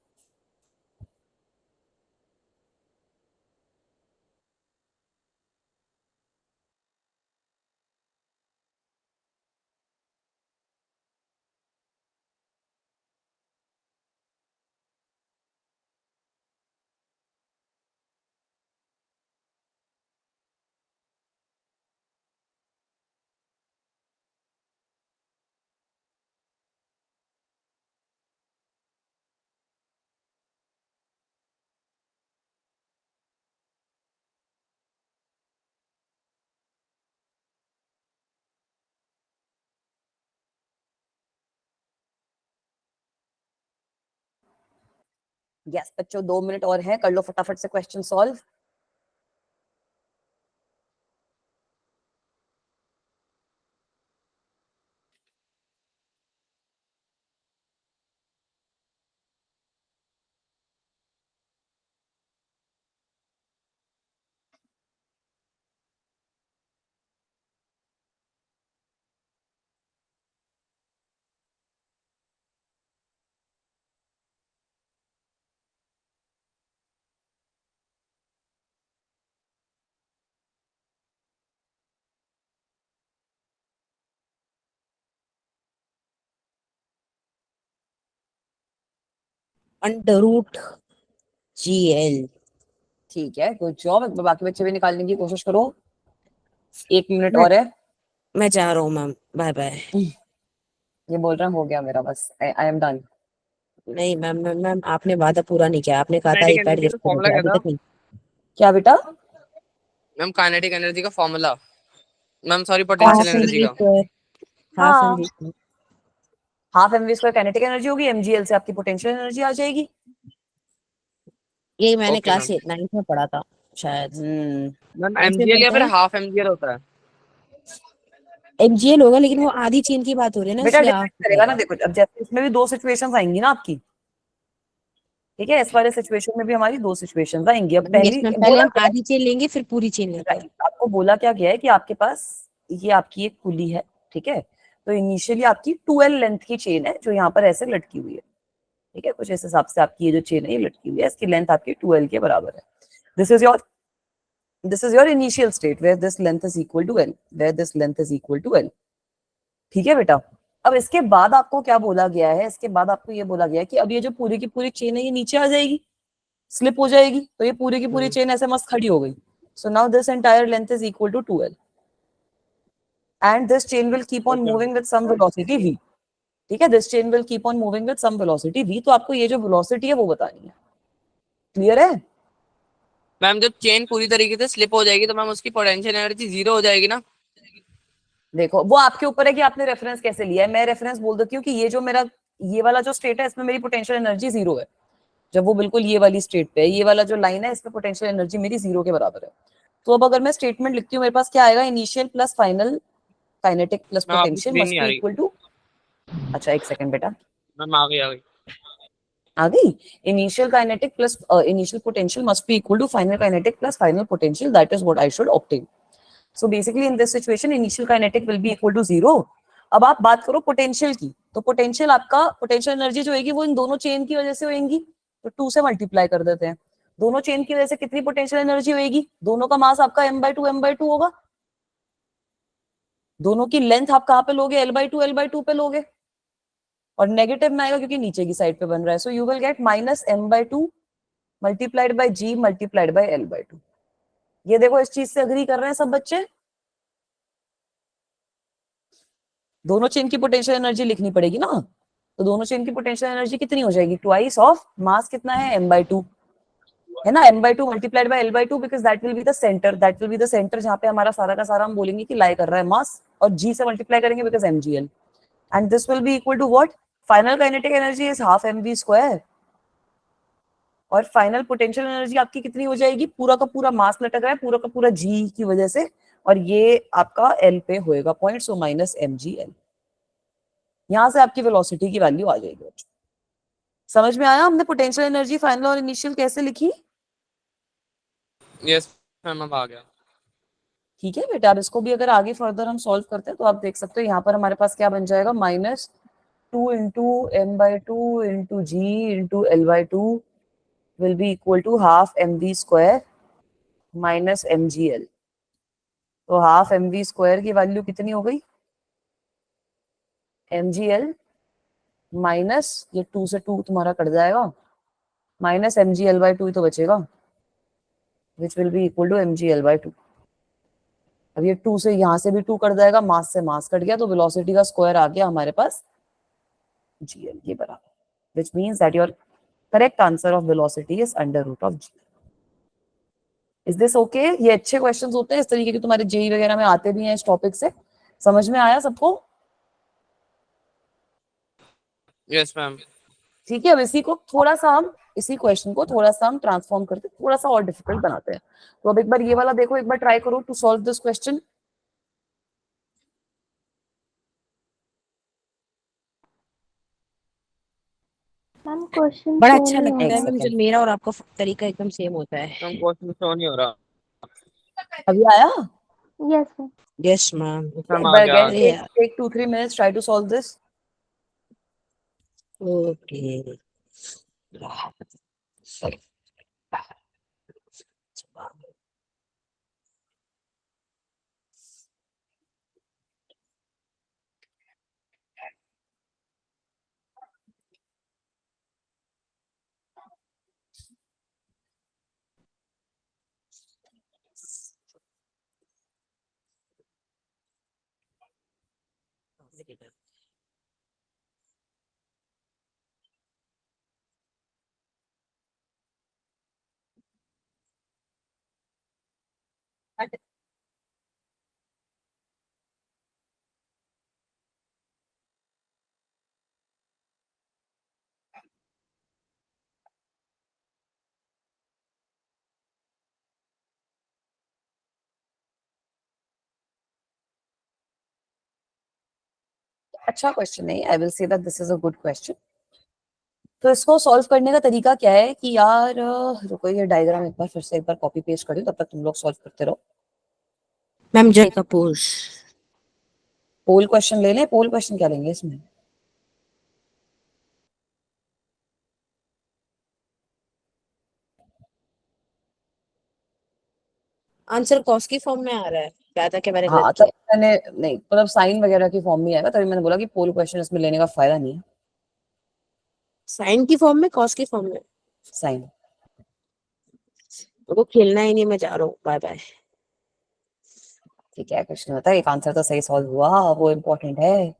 Speaker 1: यस बच्चों, 2 मिनट और हैं, कर लो फटाफट से क्वेश्चन सॉल्व।
Speaker 7: √GL।
Speaker 1: ठीक है, गुड जॉब। बाकी बच्चे भी निकालने की कोशिश करो, 1 मिनट
Speaker 7: मैं
Speaker 1: और है।
Speaker 7: मैं जा रहा हूँ मैम, बाय बाय।
Speaker 1: ये बोल रहा हो गया मेरा, बस आई एम डन।
Speaker 7: नहीं मैम मैम मैम, आपने वादा पूरा नहीं किया, आपने कहा था
Speaker 5: काइनेटिक
Speaker 7: आईपैड
Speaker 5: एनर्जी
Speaker 7: गिफ्ट
Speaker 5: का
Speaker 7: करोगे,
Speaker 5: फॉर्मूला क्या
Speaker 7: अभी
Speaker 5: था
Speaker 7: तक नहीं।
Speaker 1: क्या बेटा?
Speaker 5: मैम? काइनेटिक एनर्जी का फॉर्मूला मैम, सॉरी,
Speaker 1: कौन
Speaker 5: potential
Speaker 7: half M
Speaker 1: C?
Speaker 5: Energy
Speaker 7: V
Speaker 5: का।
Speaker 7: स्क्वायर, हाफ एम
Speaker 1: हाँ,
Speaker 7: V square.
Speaker 1: Half mv square kinetic energy होगी, mgl से आपकी पोटेंशियल एनर्जी आ जाएगी।
Speaker 7: यही मैंने
Speaker 5: ओके
Speaker 7: क्लास
Speaker 5: मैम।
Speaker 7: 9th में पढ़ा था। शायद
Speaker 4: मैम
Speaker 7: ऐसे
Speaker 4: एमजीएल या
Speaker 7: बनता
Speaker 4: फिर
Speaker 7: है।
Speaker 4: हाफ एमजीएल होता है?
Speaker 7: एमजीएल होगा, लेकिन वो आधी चेन की बात हो रही है ना,
Speaker 1: बेटा
Speaker 7: इसलिए
Speaker 1: डिपेंड
Speaker 7: हाफ
Speaker 1: करेगा ना,
Speaker 7: रहेगा।
Speaker 1: देखो अब जैसे इसमें भी दो सिचुएशंस आएंगी ना आपकी, ठीक है, इस वाले सिचुएशन में भी हमारी दो सिचुएशंस आएंगी। अब
Speaker 7: यस
Speaker 1: पहली
Speaker 7: मैम, पहले
Speaker 1: बोला
Speaker 7: हम
Speaker 1: क्या,
Speaker 7: आधी चेन लेंगे फिर पूरी चेन लेते हैं।
Speaker 1: राइट, आपको बोला क्या गया है कि आपके पास ये आपकी एक पुली है, ठीक है, तो इनिशियली आपकी 12 लेंथ की चेन है जो यहाँ पर ऐसे लटकी हुई है, ठीक है, कुछ इस हिसाब से आपकी ये जो चेन है ये लटकी हुई है, इसकी लेंथ आपकी 12 के बराबर है। This is your initial state where this length is equal to L, where this length is equal to L, ठीक है बेटा। अब इसके बाद आपको क्या बोला गया है, इसके बाद आपको ये बोला गया है कि अब ये जो पूरी की पूरी चेन है ये नीचे आ जाएगी, स्लिप हो जाएगी, तो ये पूरी की पूरी चेन ऐसे मस्त खड़ी हो गई। So now this entire length is equal to 12 and this chain will keep on moving with some velocity v, ठीक है, this chain will keep on moving with some velocity v, तो आपको ये जो वेलोसिटी है वो बतानी है, क्लियर है?
Speaker 5: मैम जब चेन पूरी तरीके से स्लिप हो जाएगी तो मैम उसकी पोटेंशियल एनर्जी 0 हो जाएगी ना?
Speaker 1: देखो वो आपके ऊपर है कि आपने रेफरेंस कैसे लिया है। मैं रेफरेंस बोल देती हूँ कि ये जो मेरा ये वाला जो स्टेट है इसमें मेरी पोटेंशियल एनर्जी 0 है, जब वो बिल्कुल ये वाली स्टेट पे है, ये वाला जो लाइन है इसमें पोटेंशियल एनर्जी मेरी 0 के बराबर है। तो अब अगर मैं स्टेटमेंट लिखती हूँ मेरे पास क्या आएगा, initial plus final kinetic plus
Speaker 5: ma'am आपकी
Speaker 1: पोटेंशियल
Speaker 5: स्क्रीन
Speaker 1: मस्ट
Speaker 5: नहीं आ
Speaker 1: बी
Speaker 5: रही।
Speaker 1: इक्वल टू, अच्छा एक सेकंड बेटा,
Speaker 5: मैम आ गई आ गई।
Speaker 1: आ गई, initial kinetic plus initial potential must be equal to final kinetic plus final potential, that is what I should obtain. So basically in this situation initial kinetic will be equal to 0। अब आप बात करो potential की, तो potential आपका potential energy जो होगी वो इन दोनों चेन की वजह से होगी, तो 2 से मल्टीप्लाई कर देते हैं। दोनों चेन की वजह से कितनी पोटेंशियल एनर्जी होगी, दोनों का मास आपका m/2 होगा, दोनों की लेंथ आप कहां पे लोगे, l/2 पे लोगे, और नेगेटिव में आएगा क्योंकि नीचे की साइड पे बन रहा है, so you will get minus m/2 multiplied by g multiplied by l/2। ये देखो इस चीज से अग्री कर रहे हैं सब बच्चे, दोनों चेन की पोटेंशियल एनर्जी लिखनी पड़ेगी ना, तो दोनों चेन की पोटेंशियल एनर्जी कितनी हो जाएगी, ट्वाइस ऑफ मास कितना है m/2, है ना, m/2 multiplied by l/2, because that will be the centre, that will be the centre जहां पे हमारा सारा का सारा हम बोलेंगे कि लाई कर रहा है मास, और g से मल्टीप्लाई करेंगे because mgl, and this will be equal to what, final kinetic energy is half mv square, और फाइनल पोटेंशियल एनर्जी आपकी कितनी हो जाएगी, पूरा का पूरा मास लटक रहा है पूरा का पूरा जी की वजह से, और ये आपका एल पे होएगा पॉइंट, सो माइनस mgl, यहां से आपकी वेलोसिटी की वैल्यू आ जाएगी बच्चों। समझ में आया हमने पोटेंशियल एनर्जी फाइनल और इनिशियल कैसे लिखी?
Speaker 5: यस मैम अब आ गया।
Speaker 1: ठीक है बेटा, अब इसको भी अगर आगे फर्दर हम सॉल्व करते हैं तो आप देख सकते हो यहाँ पर हमारे पास क्या बन जाएगा, -2 into m/2 into G into l/2 will be equal to half mv square minus mgl। तो हाफ mv स्क्वायर की वैल्यू कितनी हो गई, mgl माइनस ये 2 से 2 तुम्हारा कट जाएगा, माइनस mgl/2 ही तो बचेगा, which will be equal to mgl/2। अब ये 2 से यहां से भी 2 कट जाएगा, मास से मास कट गया, तो वेलोसिटी का स्क्वायर आ गया हमारे पास gl के बराबर, which means that your correct answer of velocity is under root of G. Is this okay? ये अच्छे क्वेश्चंस होते हैं इस तरीके के, तुम्हारे जेई वगैरह में आते भी हैं इस टॉपिक से। समझ में आया सबको?
Speaker 5: Yes ma'am.
Speaker 1: ठीक है, अब इसी क्वेश्चन को थोड़ा सा हम ट्रांसफॉर्म करते थोड़ा सा और डिफिकल्ट बनाते हैं। तो अब एक बार ये वाला देखो, एक बार ट्राई करो to solve this question.
Speaker 2: Ma'am question
Speaker 7: बड़ा
Speaker 2: शो
Speaker 7: अच्छा
Speaker 2: नहीं हो
Speaker 7: लगता है
Speaker 2: रहा।
Speaker 7: मैम जब मेरा और आपका तरीका एकदम सेम होता है।
Speaker 5: मैम क्वेश्चन शो नहीं हो रहा।
Speaker 1: अभी आया?
Speaker 2: Yes ma'am.
Speaker 7: Yes ma'am.
Speaker 5: Ma'am
Speaker 1: एक
Speaker 5: आ
Speaker 1: बार
Speaker 5: गया आ
Speaker 1: अगेन
Speaker 7: अरे
Speaker 5: गया।
Speaker 7: यार।
Speaker 1: Take 2-3 minutes, try to solve this.
Speaker 7: Okay.
Speaker 1: अच्छा क्वेश्चन है, I will say that this is a good question. तो इसको सॉल्व करने का तरीका क्या है कि यार रुको, ये डायग्राम एक बार फिर से एक बार कॉपी पेस्ट कर दूं, तब तक तुम लोग सॉल्व करते रहो।
Speaker 7: मैम जय का पोज।
Speaker 1: पोल क्वेश्चन ले लें, पोल क्वेश्चन क्या लेंगे इसमें?
Speaker 7: आंसर कॉस की फॉर्म में आ रहा है, क्या था कि मैंने गलत
Speaker 1: हाँ,
Speaker 7: किया।
Speaker 1: तब मैंने नहीं, मतलब साइन वगैरह की फॉर्म में आएगा, तभी मैंने बोला कि पोल क्वेश्चन इसमें लेने का फायदा नहीं है।
Speaker 7: साइन की फॉर्म में, कॉस की फॉर्म में।
Speaker 1: साइन।
Speaker 7: तो खेलना ही नहीं, मैं जा रहा हूँ, बाय बाय।
Speaker 1: ठीक है, क्वेश्चन बता, एक आंसर तो सही सॉल्व हुआ, वो इम्पोर्टेंट है।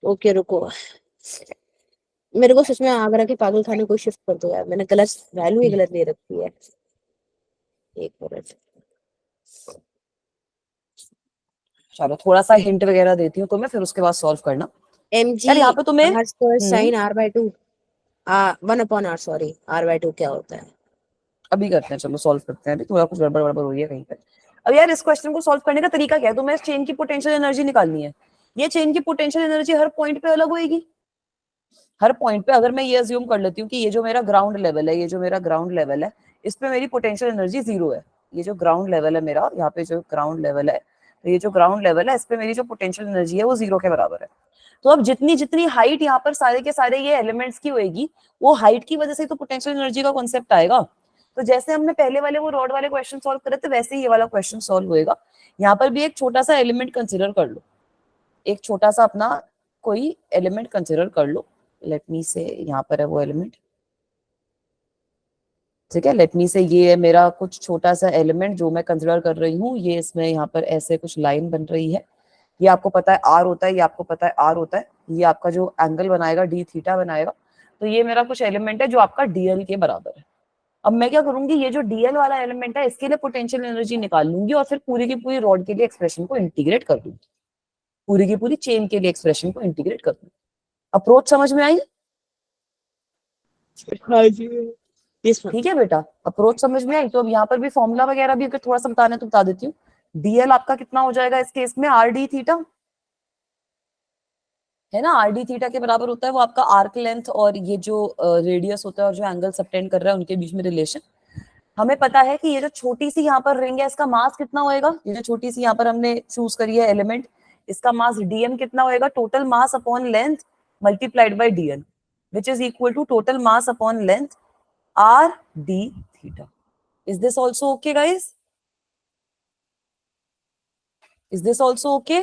Speaker 7: ओके रुको, मेरे को सच में आगरा के पागल खाने को शिफ्ट कर दो यार, मैंने गलत वैल्यू ही गलत ले रखी है। एक मिनट,
Speaker 1: चलो थोड़ा सा हिंट वगैरह देती हूँ तुम्हें, फिर उसके बाद सॉल्व करना।
Speaker 7: एम जी
Speaker 1: यार यहाँ पे तुम्हें
Speaker 7: R square sine R by 2 1 upon R, sorry R by 2 क्या होता है?
Speaker 1: अभी करते हैं, चलो सॉल्व करते हैं, अभी थोड़ा कुछ गड़बड़ गड़बड़ हो रही है कहीं पे। अब यार इस क्वेश्चन को सॉल्व करने का तरीका क्या है? तुम्हें इस चेन की पोटेंशियल एनर्जी निकालनी है। ये चेन की पोटेंशियल एनर्जी हर पॉइंट पे अलग होगी। हर पॉइंट पे अगर मैं ये अज्यूम कर लेती हूँ कि ये जो मेरा ग्राउंड लेवल है, ये जो मेरा ग्राउंड लेवल है, इस पे मेरी पोटेंशियल एनर्जी 0 है। ये जो ग्राउंड लेवल है मेरा, यहाँ पे जो ग्राउंड लेवल है, तो ये जो ग्राउंड लेवल है, इस पे मेरी जो पोटेंशियल एनर्जी है वो 0 के बराबर है। तो अब जितनी जितनी हाइट यहाँ पर सारे के सारे ये एलिमेंट्स की होगी, वो हाइट की वजह से तो पोटेंशियल एनर्जी का कॉन्सेप्ट आएगा। तो जैसे हमने पहले वाले वो रॉड वाले क्वेश्चन सॉल्व करे थे, वैसे ही ये वाला क्वेश्चन सॉल्व होएगा। यहाँ पर भी एक छोटा सा एलिमेंट कंसिडर कर लो, एक छोटा सा अपना कोई एलिमेंट कंसिडर कर लो। लेट मी से, यहाँ पर है वो एलिमेंट, ठीक है। लेट मी से, ये है मेरा कुछ छोटा सा एलिमेंट जो मैं कंसिडर कर रही हूँ। ये इसमें यहाँ पर ऐसे कुछ लाइन बन रही है, ये आपको पता है आर होता है, ये आपको पता है आर होता है, ये आपका जो एंगल बनाएगा डी थीटा बनाएगा। तो ये मेरा कुछ एलिमेंट है जो आपका डीएल के बराबर है। अब मैं क्या करूंगी, ये जो डीएल वाला एलिमेंट है इसके लिए पोटेंशियल एनर्जी निकाल लूंगी और फिर पूरी की पूरी रॉड के लिए एक्सप्रेशन को इंटीग्रेट कर दूंगी, पूरी की पूरी चेन के लिए एक्सप्रेशन को इंटीग्रेट कर दूंगी। अप्रोच समझ में आई?
Speaker 7: हाँ जी,
Speaker 1: ठीक है बेटा, अप्रोच समझ में आई। तो अब यहाँ पर भी फॉर्मूला वगैरह भी अगर थोड़ा सा बताना है तो बता देती हूँ। डीएल आपका कितना हो जाएगा इस केस में, आर डी थीटा, है ना। आर डी थीटा के बराबर होता है वो आपका आर्क लेंथ और ये जो रेडियस होता है और जो एंगल सबटेंड कर रहा है उनके बीच में रिलेशन। हमें पता है कि ये जो छोटी सी यहाँ पर रिंग है इसका मास कितना होएगा, ये जो छोटी सी यहाँ पर हमने चूज करी है एलिमेंट, इसका मास डीएम कितना होएगा, total mass upon length multiplied by DN, which is equal to total mass upon length R D theta. Is this also okay guys? Is this also okay?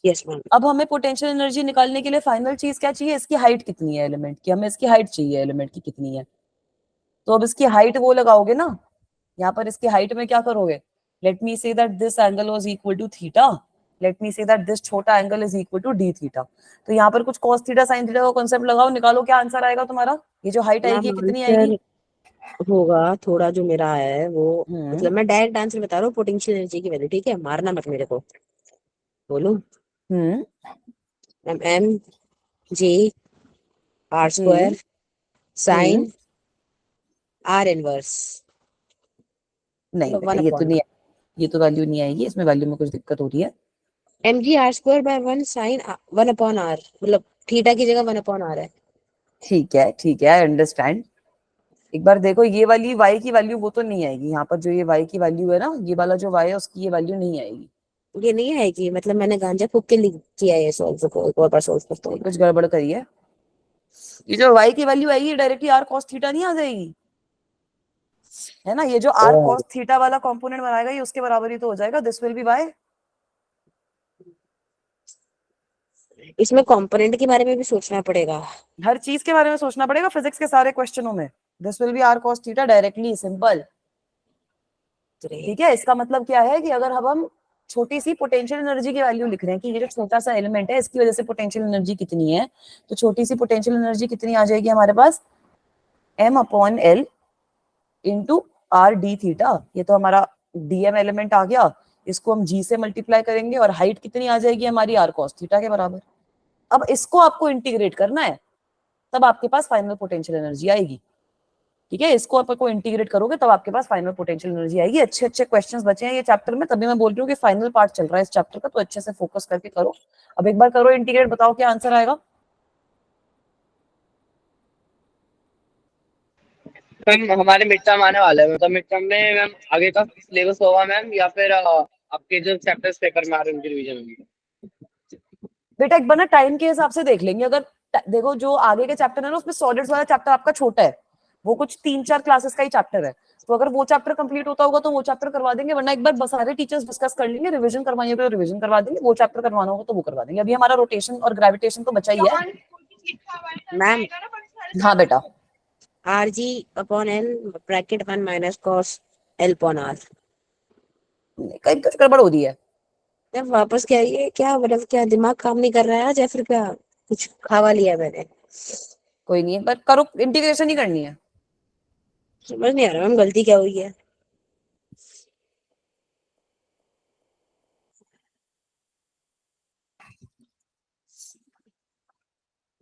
Speaker 7: Yes ma'am.
Speaker 1: अब हमें potential energy निकालने के लिए final चीज क्या चाहिए, इसकी height कितनी है एलिमेंट की, हमें इसकी हाइट चाहिए एलिमेंट की कितनी है। तो अब इसकी हाइट वो लगाओगे ना, यहाँ पर इसकी हाइट में क्या करोगे, let me say that this angle was equal to theta, let me say that this छोटा angle is equal to D theta. तो यहाँ पर कुछ cos थीटा sin थीटा का कॉन्सेप्ट लगाओ, निकालो क्या आंसर आएगा तुम्हारा। ये जो हाइट आएगी कितनी आएगी?
Speaker 7: होगा थोड़ा जो मेरा है वो,
Speaker 1: हम्म।
Speaker 7: मतलब मैं डायरेक्ट आंसर बता रहा हूँ, पोटेंशियल एनर्जी की वैल्यू, ठीक है, मारना मत मेरे को। बोलो M G R square sine R inverse.
Speaker 1: नहीं
Speaker 7: मतलब
Speaker 1: बेटा, ये तो नहीं है, ये तो वैल्यू नहीं आएगी, इसमें वैल्यू में कुछ दिक्कत हो रही है।
Speaker 7: M G R square by 1 sine 1 upon R, मतलब थीटा की जगह 1 अपॉन आर है।
Speaker 1: ठीक है ठीक है, आई अंडरस्टैंड। एक बार देखो, ये वाली y की वैल्यू वो तो नहीं आएगी, यहाँ पर जो ये y की वैल्यू है ना, ये वाला जो y है उसकी ये वैल्यू नहीं आएगी।
Speaker 7: ये नहीं है कि मतलब मैंने गांजा फूक के लिख किया है सॉल्व को, एक और बार सॉल्व करता हूँ।
Speaker 1: कुछ गड़बड़ करी है। ये जो y की वैल्यू आएगी डायरेक्टली r cos थीटा नहीं आ जाएगी, है ना। ये जो r cos थीटा वाला कंपोनेंट बनाएगा ये उसके बराबर ही तो हो जाएगा, दिस विल बी y।
Speaker 7: इसमें कंपोनेंट के बारे में भी सोचना पड़ेगा,
Speaker 1: हर चीज के बारे में सोचना पड़ेगा फिजिक्स के सारे क्वेश्चनों में। This will B r cos theta directly, simple. ठीक है, इसका मतलब क्या है कि अगर हम छोटी सी पोटेंशियल एनर्जी की वैल्यू लिख रहे हैं कि ये जो छोटा सा एलिमेंट है इसकी वजह से पोटेंशियल एनर्जी कितनी है, तो छोटी सी पोटेंशियल एनर्जी कितनी आ जाएगी हमारे पास, m upon L into are D theta. ये तो हमारा डीएम एलिमेंट आ गया, इसको हम जी से मल्टीप्लाई करेंगे और हाइट कितनी आ जाएगी हमारी, आर कॉस थीटा के बराबर। अब इसको आपको इंटीग्रेट करना है, तब आपके पास फाइनल पोटेंशियल एनर्जी आएगी। ठीक है, इसको आपको इंटीग्रेट करोगे तब आपके पास फाइनल पोटेंशियल एनर्जी आएगी। अच्छे अच्छे क्वेश्चंस बचे हैं ये चैप्टर में, तभी मैं बोल रही हूँ कि फाइनल पार्ट चल रहा है इस चैप्टर का, तो अच्छे से फोकस करके करो। अब एक बार करो इंटीग्रेट, बताओ क्या आंसर आएगा।
Speaker 5: मैम हमारे मिड टर्म आने वाला है, मतलब मिड टर्म में मैम आगे का सिलेबस होगा मैम, या फिर आपके जो चैप्टर्स पेपर में आ रहे हैं उनकी रिवीजन होगी?
Speaker 1: बेटा एक बार ना टाइम के हिसाब से देख लेंगे। अगर देखो जो आगे के चैप्टर है ना उसमें सॉलिड्स वाला चैप्टर आपका छोटा है, वो कुछ 3-4 क्लासेस का ही चैप्टर है, तो अगर वो चैप्टर कंप्लीट होता होगा तो वो चैप्टर करवा देंगे, वरना एक बार सारे टीचर्स डिस्कस कर लेंगे, रिवीजन करवानी होगी तो रिवीजन करवा देंगे, वो चैप्टर करवाना होगा तो वो करवा देंगे। अभी हमारा रोटेशन और ग्रेविटेशन तो बचा ही है।
Speaker 7: मैम
Speaker 1: हाँ बेटा,
Speaker 7: RG upon L bracket 1 minus cos L upon R।
Speaker 1: कहीं कुछ गड़बड़ हो रही है।
Speaker 7: जब वापस क्या ये क्या मतलब क्या दिमाग काम नहीं कर रहा है आज, या फिर क्या कुछ खावा लिया मैंने?
Speaker 1: कोई नहीं है, पर करो, इंटीग्रेशन ही करनी है।
Speaker 7: समझ नहीं आ रहा मैम गलती क्या हुई है।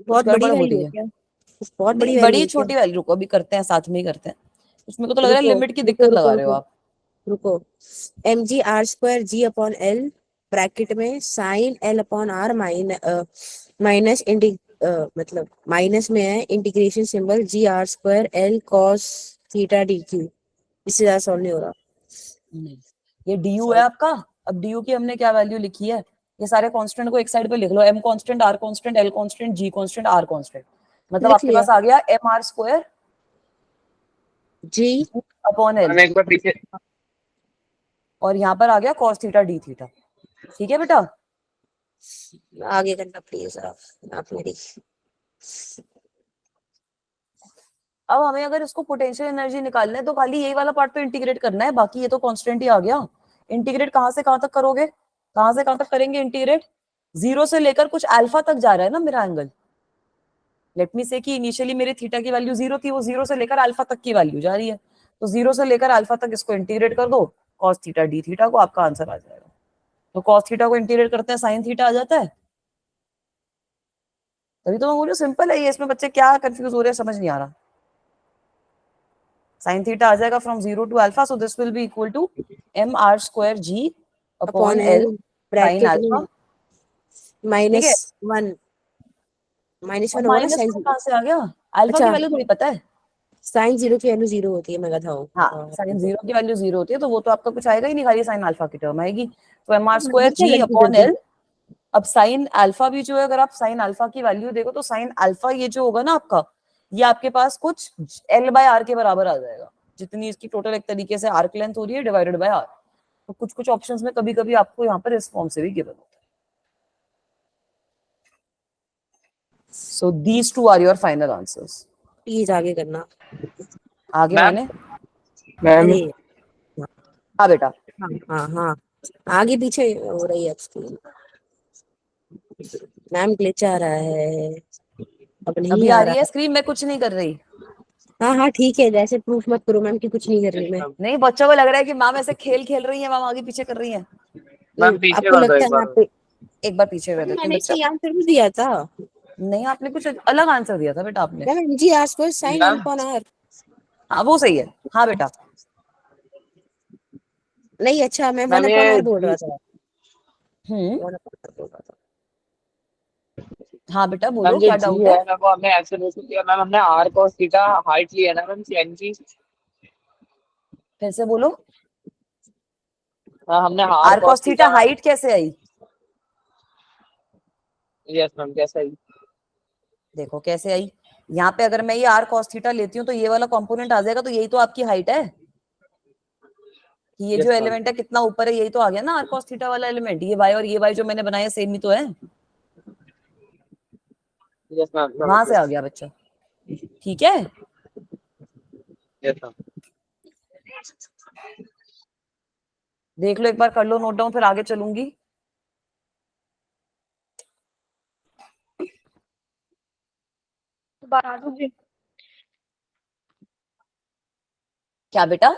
Speaker 7: बहुत
Speaker 1: कुछ
Speaker 7: बड़ी
Speaker 1: गड़बड़ हो
Speaker 7: वैल्यू
Speaker 1: रही
Speaker 7: है
Speaker 1: है।
Speaker 7: क्या? कुछ बहुत बड़ी
Speaker 1: नहीं,
Speaker 7: वैल्यू
Speaker 1: बड़ी
Speaker 7: है क्या?
Speaker 1: छोटी वैल्यू, रुको अभी करते हैं, साथ में ही करते हैं। उसमें को तो लग रहा है
Speaker 7: रुको
Speaker 1: लिमिट की
Speaker 7: रुको
Speaker 1: दिक्कत
Speaker 7: रुको
Speaker 1: लगा रहे हो
Speaker 7: रुको
Speaker 1: आप।
Speaker 7: रुको। mg r square g upon L bracket में sine L upon R minus मतलब माइनस में है integration symbol G R square L cos theta D Q. इससे ज्यादा सॉल्व नहीं हो रहा।
Speaker 1: नहीं, ये du है आपका। अब du की हमने क्या वैल्यू लिखी है, ये सारे कांस्टेंट को एक साइड पे लिख लो, m constant, r constant, l constant, g constant, r constant, मतलब
Speaker 7: लिख
Speaker 1: आपके
Speaker 7: लिया।
Speaker 1: पास आ गया mr स्क्वायर
Speaker 7: जी
Speaker 1: अपॉन l,
Speaker 5: मैम एक बार पीछे।
Speaker 1: और यहाँ पर आ गया cos थीटा d थीटा। ठीक है बेटा,
Speaker 7: आगे करना प्लीज आप मेरी।
Speaker 1: अब हमें अगर इसको पोटेंशियल एनर्जी निकालना है तो खाली यही वाला पार्ट तो इंटीग्रेट करना है, बाकी ये तो कांस्टेंट ही आ गया। इंटीग्रेट कहाँ से कहाँ तक करोगे, कहाँ से कहाँ तक करेंगे इंटीग्रेट? 0 से लेकर कुछ अल्फा तक जा रहा है ना मेरा एंगल। लेट मी से कि इनिशियली मेरे थीटा की वैल्यू 0 थी, वो 0 से लेकर अल्फा तक की वैल्यू जा रही है, तो 0 से लेकर अल्फा तक इसको इंटीग्रेट कर दो, cos थीटा d थीटा को, आपका आंसर आ जाएगा। तो cos थीटा को इंटीग्रेट करते हैं, sin थीटा आ जाता है। तभी तो मैं बोलूं सिंपल है ये, इसमें बच्चे क्या कंफ्यूज हो रहे हैं समझ नहीं आ रहा। sin थीटा आ जाएगा from 0 to alpha, so this will be equal to mr square g
Speaker 7: upon
Speaker 1: upon
Speaker 7: L
Speaker 1: l sin
Speaker 7: bracket
Speaker 1: alpha.
Speaker 7: में
Speaker 1: ठीक है,
Speaker 7: -1 -1
Speaker 1: और
Speaker 7: होगा ना
Speaker 1: माइनस
Speaker 7: साइन।
Speaker 1: वन कहाँ से आ गया, अल्फा की
Speaker 7: अच्छा
Speaker 1: वैल्यू थोड़ी पता है।
Speaker 7: साइन 0 की वैल्यू 0 होती है, मैं बताऊँ?
Speaker 1: हाँ, साइन 0 की वैल्यू 0 होती है, तो वो तो आपका कुछ आएगा ही नहीं, खाली साइन अल्फा की टर्म आएगी। तो mr स्क्वायर
Speaker 7: क्या
Speaker 1: g
Speaker 7: लड़की
Speaker 1: अपॉन
Speaker 7: जल्दी।
Speaker 1: l। अब साइन अल्फा भी जो है, अगर आप साइन अल्फा की वैल्यू देखो तो साइन अल्फा ये जो होगा ना आपका, ये आपके पास कुछ l बाय आर के बराबर आ जाएगा, जितनी इसकी टोटल एक तरीके से आर्क लेंथ हो रही है डिवाइडेड बाय आर। तो कुछ कुछ ऑप्शंस में कभी कभी आपको यहाँ पर इस फॉर्म से भी गिवन होता है। So these two are your final answers.
Speaker 7: Please आगे करना।
Speaker 1: आगे
Speaker 5: मैम
Speaker 1: माने,
Speaker 5: मैम
Speaker 7: अरे
Speaker 1: हाँ बेटा,
Speaker 7: हाँ हाँ हाँ आगे पीछे हो रही है स्क्रीन। मैम ग्लिच आ रहा है, अब नहीं
Speaker 1: अभी
Speaker 7: आ
Speaker 1: आ रही है
Speaker 7: रहा।
Speaker 1: स्क्रीन, मैं कुछ नहीं कर रही।
Speaker 7: हाँ हाँ ठीक है, जैसे प्रूफ मत करो मैम कि कुछ नहीं कर रही मैं।
Speaker 1: नहीं, बच्चों को लग रहा है कि मैम ऐसे खेल खेल रही है, मैम आगे पीछे कर रही है।
Speaker 5: मैम पीछे
Speaker 7: आपको
Speaker 5: कर दो
Speaker 7: लगता
Speaker 5: एक
Speaker 7: है
Speaker 5: बार।
Speaker 7: यहाँ पे?
Speaker 1: एक बार पीछे कर देती हूँ
Speaker 7: मैंने
Speaker 1: बच्चा।
Speaker 7: इसका आंसर भी दिया था।
Speaker 1: नहीं, आपने कुछ अलग आंसर दिया था बेटा आपने।
Speaker 7: Ma'am G R square sine L
Speaker 5: ma'am
Speaker 7: upon R.
Speaker 1: हाँ वो सही है, हाँ बेटा।
Speaker 7: नहीं अच्छा मैं वन
Speaker 5: मैम
Speaker 7: अपॉन
Speaker 5: ये
Speaker 7: आर बोल रहा था।
Speaker 1: हम्म,
Speaker 7: वन अपॉन आर बोल रहा था।
Speaker 1: हाँ बेटा
Speaker 5: मैम
Speaker 1: बोलो
Speaker 5: जो
Speaker 1: क्या
Speaker 5: जी
Speaker 1: डाउट
Speaker 5: है
Speaker 1: है।
Speaker 5: मैम वो हमने ऐसे नहीं किया मैम, हमने आर cos थीटा हाइट लिया ना मैम, sin की।
Speaker 1: फिर से बोलो,
Speaker 5: हाँ हमने R
Speaker 1: R
Speaker 5: cos
Speaker 1: cos theta
Speaker 5: theta.
Speaker 1: Height कैसे आई?
Speaker 5: यस मैम कैसा ही।
Speaker 1: देखो कैसे आई, यहाँ पे अगर मैं ये आर कॉस थीटा लेती हूँ तो ये वाला कंपोनेंट आ जाएगा, तो यही तो आपकी हाइट है, कि ये जो
Speaker 5: यस मैम।
Speaker 1: एलिमेंट है कितना ऊपर है, यही तो आ गया ना आर कॉस थीटा वाला एलिमेंट। ये वाई और ये वाई जो मैंने बनाया सेम ही तो है,
Speaker 5: यस मैम
Speaker 1: वहां से
Speaker 5: यस।
Speaker 1: आ गया बच्चा। ठीक है,
Speaker 5: यस मैम।
Speaker 1: देख लो एक बार, कर लो नोट डाउन, फिर आगे चलूंगी।
Speaker 2: दोबारा दूंगी।
Speaker 1: क्या बेटा?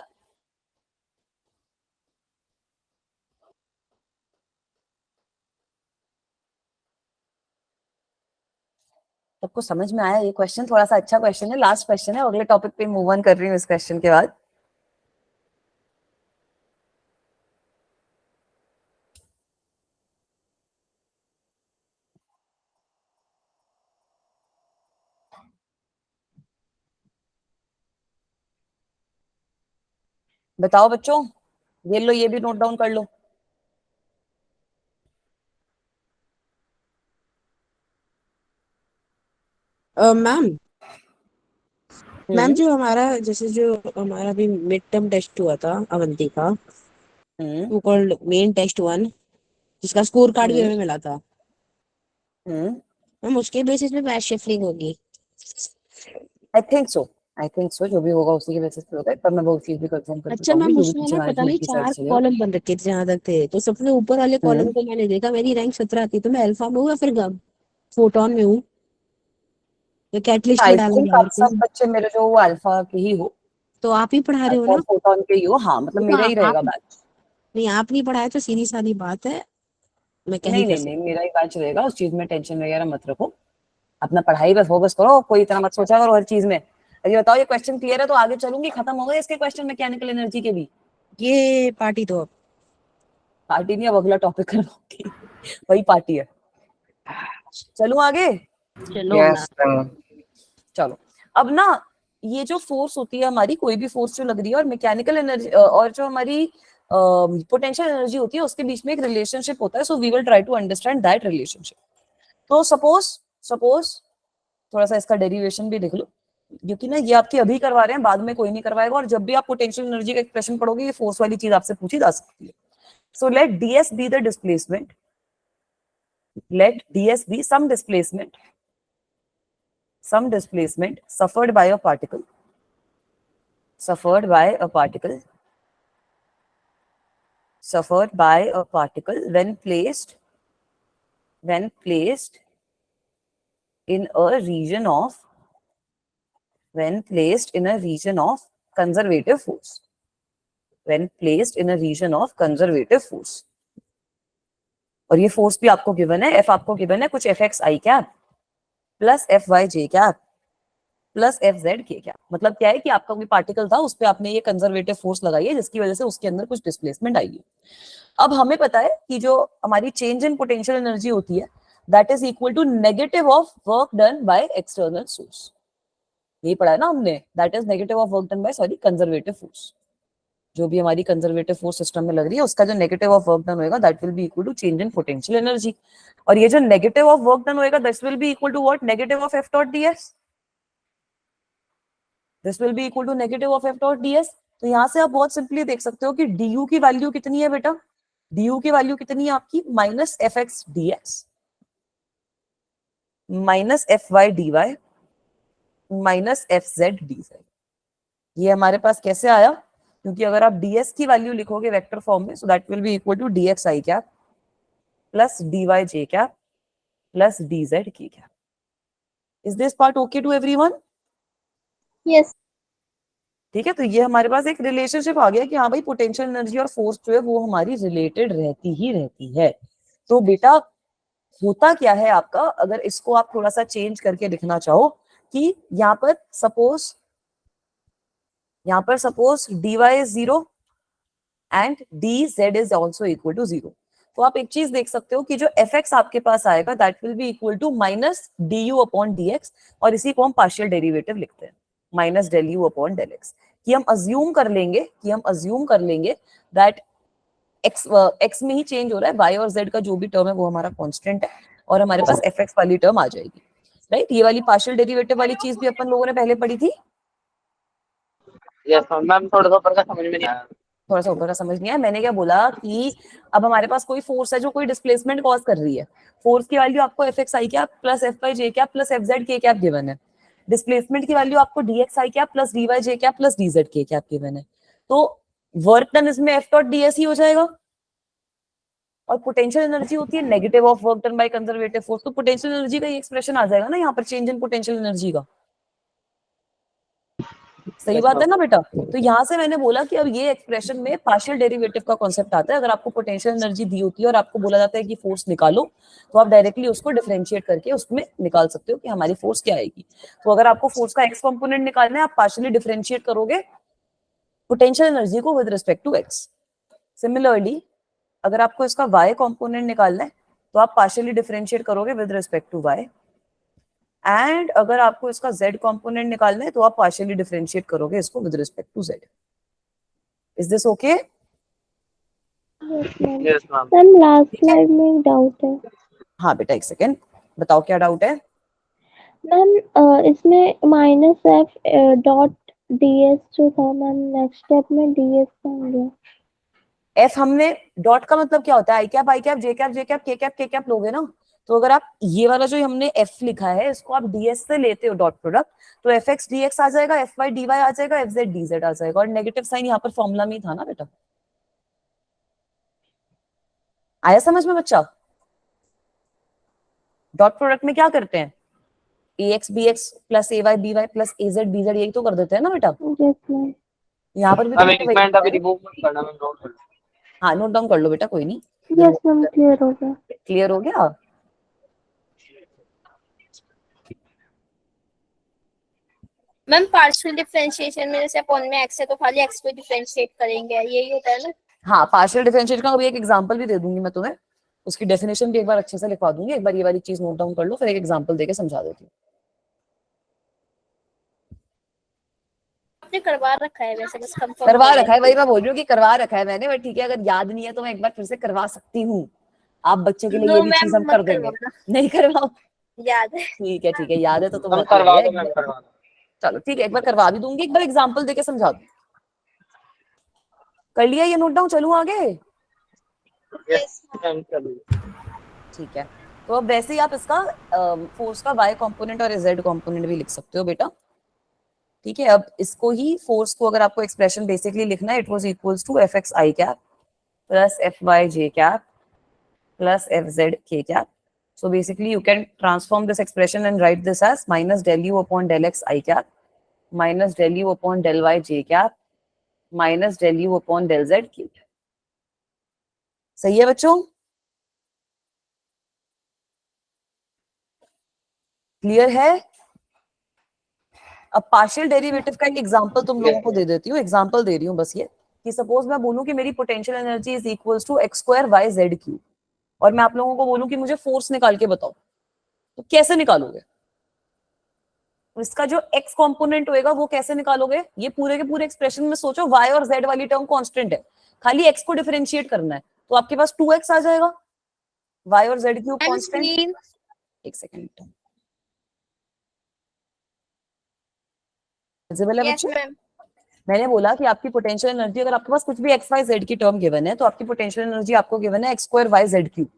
Speaker 1: सबको समझ में आया ये क्वेश्चन? थोड़ा सा अच्छा क्वेश्चन है, लास्ट क्वेश्चन है, अगले टॉपिक पे मूव ऑन कर रही हूँ इस क्वेश्चन के बाद। बताओ बच्चों, ये लो, ये भी नोट डाउन कर लो।
Speaker 7: मैम मैम जो हमारा जैसे जो हमारा भी मिड टर्म टेस्ट हुआ था अवंती का,
Speaker 1: हम्म
Speaker 7: वो कॉल्ड मेन टेस्ट 1, जिसका स्कोर कार्ड भी
Speaker 1: हम्म
Speaker 7: हमें मिला था
Speaker 1: हम्म
Speaker 7: मैम, उसके बेसिस पे बैच शिफ्टिंग होगी।
Speaker 1: I think so, I think so, जो भी होगा उसी के बेसिस पे होगा, पर मैं वो चीज भी कंफर्म कर
Speaker 7: अच्छा
Speaker 1: बताऊंगी
Speaker 7: मैम,
Speaker 1: जो भी
Speaker 7: उसमें
Speaker 1: पीछे
Speaker 7: ना पता नहीं
Speaker 1: मैनेजमेंट की साइड
Speaker 7: 4
Speaker 1: से है।
Speaker 7: कॉलम बन रखे थे जहां तक थे, तो सबसे ऊपर वाले कॉलम
Speaker 1: हम्म
Speaker 7: को मैंने देखा, मेरी रैंक 17 आती है, तो मैं अल्फा में हूँ या फिर फोटोन में हूँ या कैटलिस्ट में
Speaker 1: आई
Speaker 7: डालने
Speaker 1: थिंक
Speaker 7: जा
Speaker 1: आप
Speaker 7: रखे
Speaker 1: सब
Speaker 7: हैं?
Speaker 1: बच्चे मेरे जो वो अल्फा के ही हो,
Speaker 7: तो आप ही पढ़ा रहे हो
Speaker 1: अल्फा और
Speaker 7: ना?
Speaker 1: फोटोन के ही हो। हाँ, मतलब
Speaker 7: देखो
Speaker 1: मेरा ही
Speaker 7: आप
Speaker 1: रहेगा बैच।
Speaker 7: नहीं, आप नहीं पढ़ाए तो सीधी सादी बात है, मैं क्या ही
Speaker 1: नहीं
Speaker 7: कर
Speaker 1: नहीं नहीं,
Speaker 7: सकती।
Speaker 1: मेरा ही बैच रहेगा, उस चीज में टेंशन वगैरह मत रखो। अपना पढ़ाई पर फोकस करो, कोई इतना मत सोचा करो हर चीज में। ये बताओ, ये क्वेश्चन क्लियर है तो आगे चलूंगी, खत्म हो गए इसके क्वेश्चन मैकेनिकल एनर्जी के भी।
Speaker 7: ये पार्टी तो अब
Speaker 1: पार्टी नहीं, अब अगला टॉपिक करवाऊंगी। वही पार्टी है। चलूं आगे?
Speaker 7: चलो
Speaker 6: यस
Speaker 7: मैम।
Speaker 6: मैम।
Speaker 1: चलो। अब ना, ये जो फोर्स होती है हमारी, कोई भी फोर्स जो लग रही है, और मैकेनिकल एनर्जी और जो हमारी पोटेंशियल एनर्जी होती है, उसके बीच में एक रिलेशनशिप होता है। So we will try to understand that relationship. तो सपोज सपोज थोड़ा सा इसका डेरिवेशन भी देख लो, क्योंकि ना ये आपकी अभी करवा रहे हैं, बाद में कोई नहीं करवाएगा। और जब भी आप पोटेंशियल एनर्जी का एक्सप्रेशन पढ़ोगे, ये फोर्स वाली चीज आपसे पूछी जा सकती है। So let ds be the displacement, let ds be some displacement suffered by a particle, suffered by a particle, suffered by a particle when placed in a region of, when placed in a region of conservative force, when placed in a region of conservative force। और ये force भी आपको given है, F आपको given है कुछ F X I cap plus F Y J cap plus F Z K cap. मतलब क्या है कि आपका कोई पार्टिकल था, उस पर आपने ये कंजर्वेटिव फोर्स लगाई है, जिसकी वजह से उसके अंदर कुछ डिस्प्लेसमेंट आई है। अब हमें पता है कि जो हमारी चेंज इन पोटेंशियल एनर्जी होती है, that is equal to negative of work done by external source. यही पढ़ा है ना हमने, that is negative of work done by, sorry, conservative force. जो भी हमारी कंजर्वेटिव फोर्स सिस्टम में लग रही है, उसका जो नेगेटिव ऑफ वर्क डन होएगा, that will be equal to change in potential energy. और ये जो नेगेटिव ऑफ वर्क डन होएगा, this will be equal to what? Negative of F dot DS. This will be equal to negative of F dot DS. तो यहां से आप बहुत simply देख सकते हो कि डी की वैल्यू कितनी है बेटा? डी की वैल्यू कितनी है आपकी? Minus F X D X minus F Y D Y minus F Z D Z. ये हमारे पास कैसे आया? क्योंकि अगर आप ds की वैल्यू लिखोगे वेक्टर फॉर्म में, so that will be equal to dx I cap plus dy j cap plus dz k cap. Is this part okay to everyone?
Speaker 2: Yes.
Speaker 1: ठीक है, तो ये हमारे पास एक रिलेशनशिप आ गया कि हाँ भाई, पोटेंशियल एनर्जी और फोर्स जो है वो हमारी रिलेटेड रहती ही रहती है। तो बेटा, होता क्या है आपका, अगर इसको आप थोड़ा सा चेंज करके लिखना चाहो, कि यहाँ पर suppose dy is 0 and dz is also equal to 0। तो आप एक चीज देख सकते हो कि जो fx आपके पास आएगा, that will be equal to minus du upon dx, और इसी को हम पार्शियल डेरिवेटिव लिखते हैं, minus del U upon del X. कि हम अज्यूम कर लेंगे दैट x में ही चेंज हो रहा है, y और z का जो भी टर्म है वो हमारा कांस्टेंट है, और हमारे पास fx वाली टर्म आ जाएगी, राइट? ये वाली पार्शियल डेरिवेटिव वाली चीज भी अपन लोगों ने पहले पढ़ी थी।
Speaker 5: यस मैम, थोड़ा सा ऊपर का समझ में नहीं आया।
Speaker 1: थोड़ा सा ऊपर का समझ नहीं आया। मैंने क्या बोला कि अब हमारे पास कोई फोर्स है जो कोई डिस्प्लेसमेंट कॉज कर रही है। फोर्स की वैल्यू आपको F X I cap plus F Y J cap plus F Z K cap given है। डिस्प्लेसमेंट की वैल्यू आपको D x I cap plus D Y J cap plus D Z K cap given है। तो work done इसमें F dot D S ही हो जाएगा। और potential energy होती है negative of work done by conservative force. तो पोटेंशियल एनर्जी का ये एक्सप्रेशन आ जाएगा ना यहाँ पर, चेंज इन पोटेंशियल एनर्जी का। सही बात है ना बेटा। तो यहाँ से मैंने बोला कि अब ये एक्सप्रेशन में पार्शियल डेरिवेटिव का कॉन्सेप्ट आता है। अगर आपको पोटेंशियल एनर्जी दी होती है और आपको बोला जाता है कि फोर्स निकालो, तो आप डायरेक्टली उसको डिफरेंशिएट करके उसमें निकाल सकते हो कि हमारी फोर्स क्या आएगी। तो अगर आपको फोर्स का एक्स कंपोनेंट निकालना है, आप पार्शियली डिफरेंशिएट करोगे पोटेंशियल एनर्जी को with respect to X. Similarly अगर आपको इसका वाई कंपोनेंट निकालना है, तो आप पार्शियली डिफरेंशिएट करोगे with respect to Y. And अगर आपको इसका z कंपोनेंट निकालना है, तो आप पार्शियली डिफरेंशिएट करोगे इसको with respect to z। Is this okay?
Speaker 5: Yes ma'am.
Speaker 2: Ma'am last slide में एक डाउट है।
Speaker 1: हाँ बेटा, एक सेकेंड, बताओ क्या डाउट है।
Speaker 2: मैम इसमें -f.ds जो था मैम, नेक्स्ट स्टेप में ds बन गया।
Speaker 1: एफ हमने, डॉट का मतलब क्या होता है, आई कैप जे कैप के कैप लोगे ना। तो अगर आप ये वाला जो हमने एफ लिखा है, इसको आप डीएस से लेते हो डॉट प्रोडक्ट, तो एफ एक्स डी एक्स आ जाएगा, एफ वाई डी वाई आ जाएगा, एफ जेड डी जेड आ जाएगा। और नेगेटिव साइन यहाँ पर फॉर्मूला में ही था ना बेटा। आया समझ में बच्चा? डॉट प्रोडक्ट में क्या करते हैं, ए एक्स बी एक्स प्लस ए वाई बी वाई प्लस ए जेड बी जेड, यही तो कर देते हैं ना बेटा।
Speaker 2: Yes ma'am.
Speaker 1: यहाँ पर भी तो
Speaker 5: अब
Speaker 1: मैंने
Speaker 5: एक
Speaker 1: वही
Speaker 5: मिनट
Speaker 1: किया
Speaker 5: अभी
Speaker 1: है।
Speaker 5: रिमूव मत करना, मैं नोट कर लूँ।
Speaker 1: हाँ नोट डाउन कर लो बेटा, कोई नहीं।
Speaker 2: यस मैम, क्लियर हो गया।
Speaker 1: क्लियर हो गया।
Speaker 3: मैम पार्शियल डिफरेंशिएशन में जैसे अपॉन में x है तो खाली x को डिफरेंशिएट करेंगे, यही होता है ना।
Speaker 1: हाँ, पार्शियल डिफरेंशिएशन का अभी एक एग्जांपल भी दे दूंगी मैं तुम्हें, उसकी डेफिनेशन भी एक बार अच्छे से लिखवा दूंगी। एक बार ये वाली चीज नोट डाउन कर लो, फिर एक एग्जांपल देके समझा देती हूँ।
Speaker 3: आपने करवा रखा है वैसे, बस कंफर्म
Speaker 1: करवा रखा है, वही मैं बोल रही हूँ कि करवा रखा है मैंने, बट ठीक है अगर याद नहीं है तो मैं एक बार फिर से करवा सकती हूँ। आप बच्चे के लिए
Speaker 3: नो
Speaker 1: ये भी
Speaker 3: मैम,
Speaker 1: चीज हम
Speaker 3: मत
Speaker 1: कर देंगे।
Speaker 3: करवाना।
Speaker 1: नहीं करवाओ?
Speaker 3: याद है।
Speaker 1: ठीक है याद है तो
Speaker 5: हम
Speaker 1: बात
Speaker 5: करवा
Speaker 1: है।
Speaker 5: दो मैम, करवा दो।
Speaker 1: चलो ठीक है, एक बार करवा भी दूंगी, एक बार एग्जाम्पल देके समझा दूँ। कर लिया ये नोट डाउन, चलूं आगे?
Speaker 5: यस मैम, चलिए।
Speaker 1: ठीक है, तो अब वैसे ही आप इसका फोर्स का वाई कंपोनेंट और जेड कंपोनेंट भी लिख सकते हो बेटा। ठीक है, अब इसको ही फोर्स को अगर आपको एक्सप्रेशन बेसिकली लिखना है, it was equals to F X I cap plus F Y J cap plus F Z K cap. So basically you can transform this expression and write this as minus del u upon del x I cap minus del u upon del y j cap minus del u upon del z q। सही है बच्चों? Clear है? अब partial derivative का एक example तुम लोगों को दे देती हूँ, एग्जांपल दे रही हूँ बस ये कि सपोज मैं बोलूं कि मेरी potential energy is equals to X square Y Z Q, और मैं आप लोगों को बोलूं कि मुझे फोर्स निकाल के बताओ, तो कैसे निकालोगे? इसका जो x कंपोनेंट होएगा वो कैसे निकालोगे? ये पूरे के पूरे एक्सप्रेशन में सोचो, y और z वाली टर्म कांस्टेंट है, खाली x को डिफरेंशिएट करना है, तो आपके पास 2x आ जाएगा। y और z क्यूब कांस्टेंट। एक सेकंड, विजिबल है
Speaker 3: यस
Speaker 1: बच्चों?
Speaker 3: मैम।
Speaker 1: मैंने बोला कि आपकी पोटेंशियल एनर्जी, अगर आपके पास कुछ भी x y z की टर्म गिवन है, तो आपकी पोटेंशियल एनर्जी आपको गिवन है x square y z cube.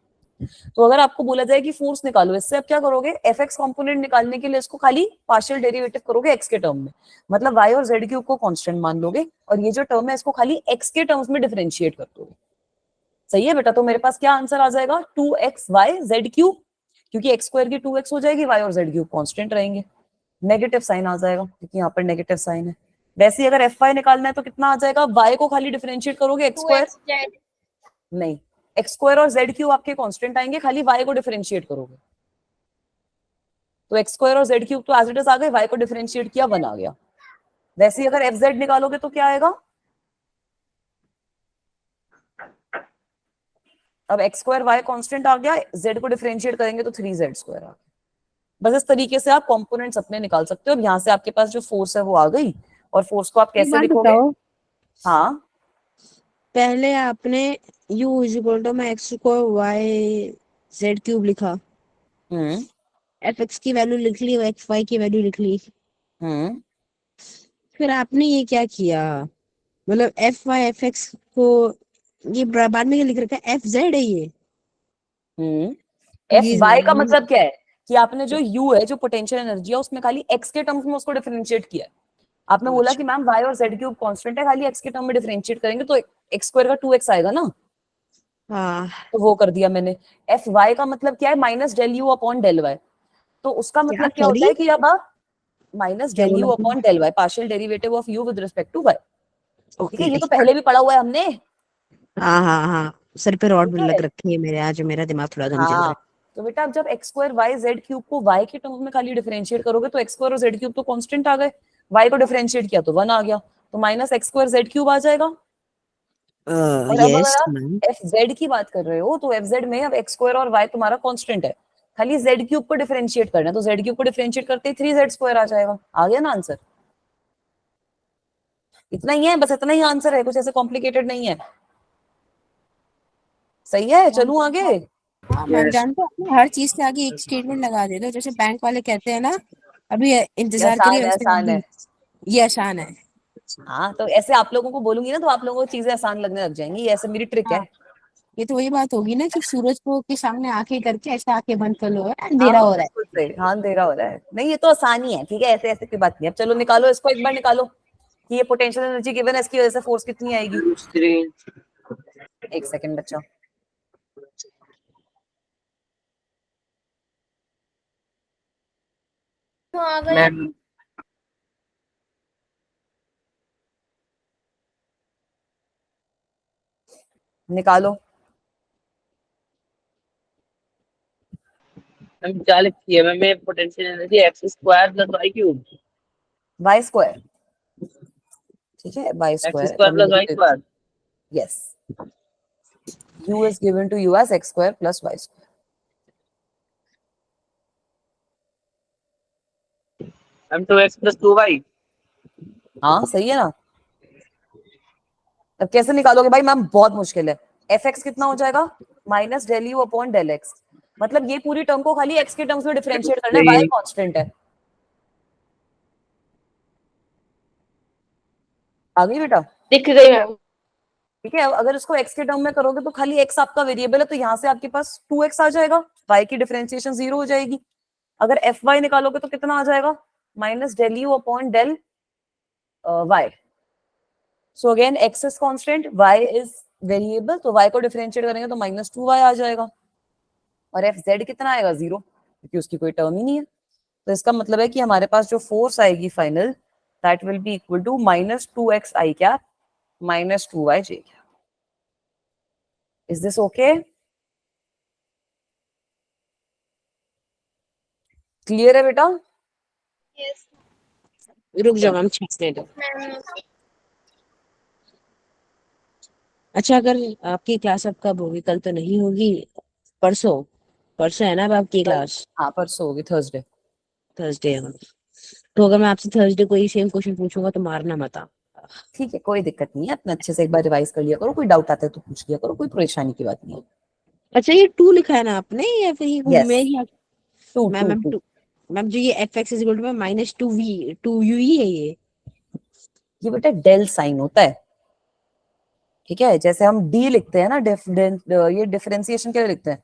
Speaker 1: तो अगर आपको बोला जाए कि फोर्स निकालो, इससे आप क्या करोगे, एफ एक्स कॉम्पोनेंट निकालने के लिए इसको खाली पार्शियल डेरिवेटिव करोगे एक्स के टर्म में, मतलब वाई और जेड क्यूब को कांस्टेंट मान लोगे, और ये जो टर्म है इसको खाली एक्स के टर्म्स में डिफरेंशिएट कर दोगे। सही है बेटा? तो मेरे पास क्या आंसर आ जाएगा, 2x y z क्यूब, क्योंकि एक्स स्क्वायर की 2x हो जाएगी, वाई और जेड क्यूब कांस्टेंट रहेंगे। नेगेटिव साइन आ जाएगा क्योंकि यहाँ पर नेगेटिव साइन है। वैसे ही अगर एफ वाई निकालना है तो कितना आ जाएगा, वाई को खाली डिफरेंशिएट करोगे एक्स स्क्वायर,
Speaker 3: 2x
Speaker 1: नहीं एक्स स्क्वायर और जेड क्यूब आपके कांस्टेंट आएंगे, खाली वाई को डिफरेंशिएट करोगे, तो एक्स स्क्वायर और जेड क्यूब तो एज इट इज आ गए, वाई को डिफरेंशिएट किया 1 आ गया। वैसे ही अगर एफ जेड निकालोगे तो क्या आएगा, अब एक्स स्क्वायर वाई कांस्टेंट आ गया, जेड को डिफरेंशिएट करेंगे तो 3z स्क्वायर आ गया। बस इस तरीके से आप कंपोनेंट्स अपने निकाल सकते हो। अब यहाँ से आपके पास जो फोर्स है वो आ गई, और फोर्स को आप कैसे लिखोगे? हाँ,
Speaker 7: पहले आपने u is equal to x को y z क्यूब लिखा, एफ एक्स की वैल्यू लिख ली, एक्स वाई की वैल्यू लिख ली, फिर आपने ये क्या किया, मतलब एफ वाई एफ एक्स को ये बाद में क्या लिख रखा है, एफ जेड है ये।
Speaker 1: एफ वाई का मतलब क्या है कि आपने जो u है, जो पोटेंशियल एनर्जी है, उसमें खाली x के टर्म्स में उसको डिफरेंशिएट किया है। आपने बोला कि मैम y और z क्यूब कांस्टेंट है, खाली x के टर्म में डिफरेंशिएट करेंगे तो x स्क्वायर का 2x आएगा ना।
Speaker 7: हाँ,
Speaker 1: तो वो कर दिया मैंने। एफ वाई का मतलब क्या है, minus del U upon del Y. तो उसका मतलब क्या होता है कि अब माइनस
Speaker 7: क्या
Speaker 1: डेल यू
Speaker 7: बोला
Speaker 1: upon del Y, partial derivative of U with respect to Y. ठीक
Speaker 7: ओके
Speaker 1: है, ये तो पहले भी पढ़ा हुआ है हमने।
Speaker 7: हाँ हाँ हाँ, सर पे रॉड
Speaker 1: ठीक
Speaker 7: लग
Speaker 1: है,
Speaker 7: रखी है मेरे, आज मेरा दिमाग थोड़ा कम चल रहा
Speaker 1: हाँ।
Speaker 7: है।
Speaker 1: तो बेटा अब जब X square Y Z cube को वाई के टर्म में खाली डिफरेंशिएट करोगे तो एक्स स्क्वायर और जेड क्यूब तो कांस्टेंट आ गए, वाई को डिफरेंशिएट किया तो 1 आ गया, तो minus X square Z cube आ जाएगा। और अब
Speaker 7: यस
Speaker 1: अगर आप
Speaker 7: मैम।
Speaker 1: एफ जेड की बात कर रहे हो तो एफ जेड में अब एक्स स्क्वायर और वाई तुम्हारा कांस्टेंट है, खाली जेड क्यूब को डिफरेंशिएट करना है, तो जेड क्यूब को डिफरेंशिएट करते ही 3z स्क्वायर आ जाएगा। आ गया ना आंसर? इतना ही है, बस इतना ही आंसर है, कुछ ऐसे कॉम्प्लिकेटेड नहीं है। सही है, चलूं आगे?
Speaker 7: हाँ मैम, जानते हो आपने हर चीज के आगे एक स्टेटमेंट लगा देते हो, जैसे बैंक वाले कहते हैं ना, अभी
Speaker 1: ये
Speaker 7: इंतजार
Speaker 1: आसान
Speaker 7: करिए,
Speaker 1: है,
Speaker 7: वैसे
Speaker 1: आसान
Speaker 7: अभी
Speaker 1: है।
Speaker 7: ये आसान है।
Speaker 1: हाँ, तो ऐसे आप लोगों को बोलूंगी ना तो आप लोगों को चीजें आसान लगने लग जाएंगी, ये ऐसे मेरी ट्रिक है।
Speaker 7: हाँ, ये तो वही बात होगी ना कि सूरज को के सामने आंखें करके ऐसे आंखें बंद कर लो,
Speaker 1: हाँ
Speaker 7: अंधेरा हो रहा है।
Speaker 1: बिल्कुल सही, हाँ अंधेरा हो रहा है, नहीं ये तो आसान ही है। ठीक है, ऐसे ऐसे की बात नहीं है। अब चलो निकालो इसको, एक बार निकालो कि ये पोटेंशियल एनर्जी गिवन है, इसकी वजह से फोर्स कितनी आएगी।
Speaker 5: दूसरी
Speaker 1: एक सेकंड बच्चा,
Speaker 3: तो आ गए।
Speaker 5: मैम
Speaker 1: निकालो।
Speaker 5: मैम क्या लिखी है मैम? ये potential energy X square plus Y cube,
Speaker 1: Y square, ठीक है, Y
Speaker 5: X
Speaker 1: square
Speaker 5: square plus Y square.
Speaker 1: Yes, u is given to you as x square plus y square।
Speaker 5: Ma'am 2x plus 2y।
Speaker 1: हाँ सही है ना? अब कैसे निकालोगे भाई मैम? बहुत मुश्किल है। एफ एक्स कितना हो जाएगा? Minus del U upon del X, मतलब ये पूरी टर्म को खाली एक्स के टर्म्स में डिफरेंशिएट करना है, वाई कांस्टेंट है। आ गई बेटा?
Speaker 3: दिख गई मैम।
Speaker 1: ठीक है, अब अगर इसको x के टर्म में करोगे तो खाली x आपका वेरिएबल है, तो यहाँ से आपके पास 2x आ जाएगा, y की डिफरेंशिएशन 0 हो जाएगी। अगर एफ वाई निकालोगे तो कितना आ जाएगा? Minus del U upon del Y. So again x इज कांस्टेंट, y इज वेरिएबल, तो y को डिफरेंशिएट करेंगे तो -2y आ जाएगा। और एफ जेड कितना आएगा? 0, क्योंकि उसकी कोई टर्म ही नहीं है। तो इसका मतलब है कि हमारे पास जो फोर्स आएगी final, that will be equal to -2x I cap -2y j cap. Is this okay? Clear है बेटा?
Speaker 3: यस
Speaker 7: रुक जाओ मैम, छींकने दो।
Speaker 3: मैम।
Speaker 7: अच्छा, अगर आपकी क्लास अब कब होगी? कल तो नहीं होगी, परसों? परसों है ना अब आपकी क्लास?
Speaker 1: हाँ परसों होगी, थर्सडे।
Speaker 7: थर्सडे है। तो अगर मैं आपसे थर्सडे को ये सेम क्वेश्चन पूछूंगा तो मारना मत आप।
Speaker 1: ठीक है, कोई दिक्कत नहीं है, अपने अच्छे से एक बार रिवाइज कर लिया करो, कोई डाउट आता है तो पूछ लिया करो, कोई परेशानी की बात नहीं है।
Speaker 7: अच्छा, ये 2 लिखा है ना आपने, या फिर ये
Speaker 1: यस,
Speaker 7: में ही?
Speaker 1: Two
Speaker 7: ma'am
Speaker 1: two
Speaker 7: ma'am
Speaker 1: two.
Speaker 7: 2। Ma'am जो ये F X is equal to -2v 2u ही है ये?
Speaker 1: ये बेटा डेल साइन होता है। ठीक है, जैसे हम डी लिखते हैं ना, ये डिफरेंशिएशन के लिए लिखते हैं,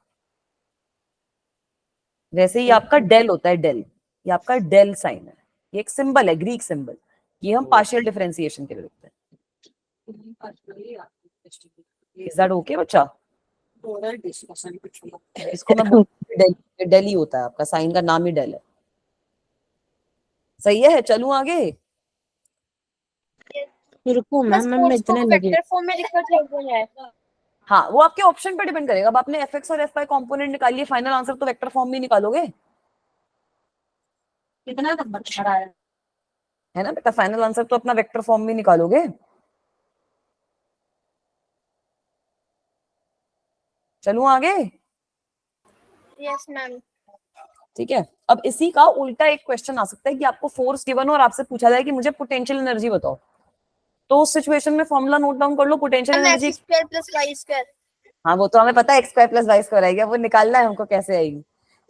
Speaker 1: वैसे ही आपका डेल होता है, डेल। ये आपका डेल साइन है, ये एक सिंबल है, ग्रीक सिंबल। ये हम पार्शियल डिफरेंशिएशन के लिए लिखते हैं। इज दैट ओके बच्चा? इसको मैं डेल, डेल ही होता है, आपका साइन का नाम ही डेल है। सही है, चलूं आगे?
Speaker 7: रुको
Speaker 3: बस
Speaker 7: मैम, मैं
Speaker 3: फोर्स को
Speaker 7: इतना लगे।
Speaker 3: वेक्टर फॉर्म में लिखकर छोड़ दिया है।
Speaker 1: हाँ, वो आपके ऑप्शन पे डिपेंड करेगा। अब आपने एफ एक्स और एफ वाई कॉम्पोनेंट निकालिए, फाइनल आंसर तो वेक्टर फॉर्म में निकालोगे,
Speaker 7: कितना नंबर छड़ा है?
Speaker 1: है ना बेटा? फाइनल आंसर तो अपना वेक्टर फॉर्म में निकालोगे। चलूं आगे?
Speaker 3: Yes ma'am.
Speaker 1: ठीक है, अब इसी का उल्टा एक क्वेश्चन आ सकता है कि आपको फोर्स गिवन हो और आपसे पूछा जाए कि मुझे पोटेंशियल एनर्जी बताओ, तो उस सिचुएशन में फॉर्मूला नोट डाउन कर लो, potential
Speaker 3: ma'am
Speaker 1: energy.
Speaker 3: X square plus Y square.
Speaker 1: हाँ वो तो हमें पता है, X square plus Y square आएगी, अब वो निकालना है हमको कैसे आएगी।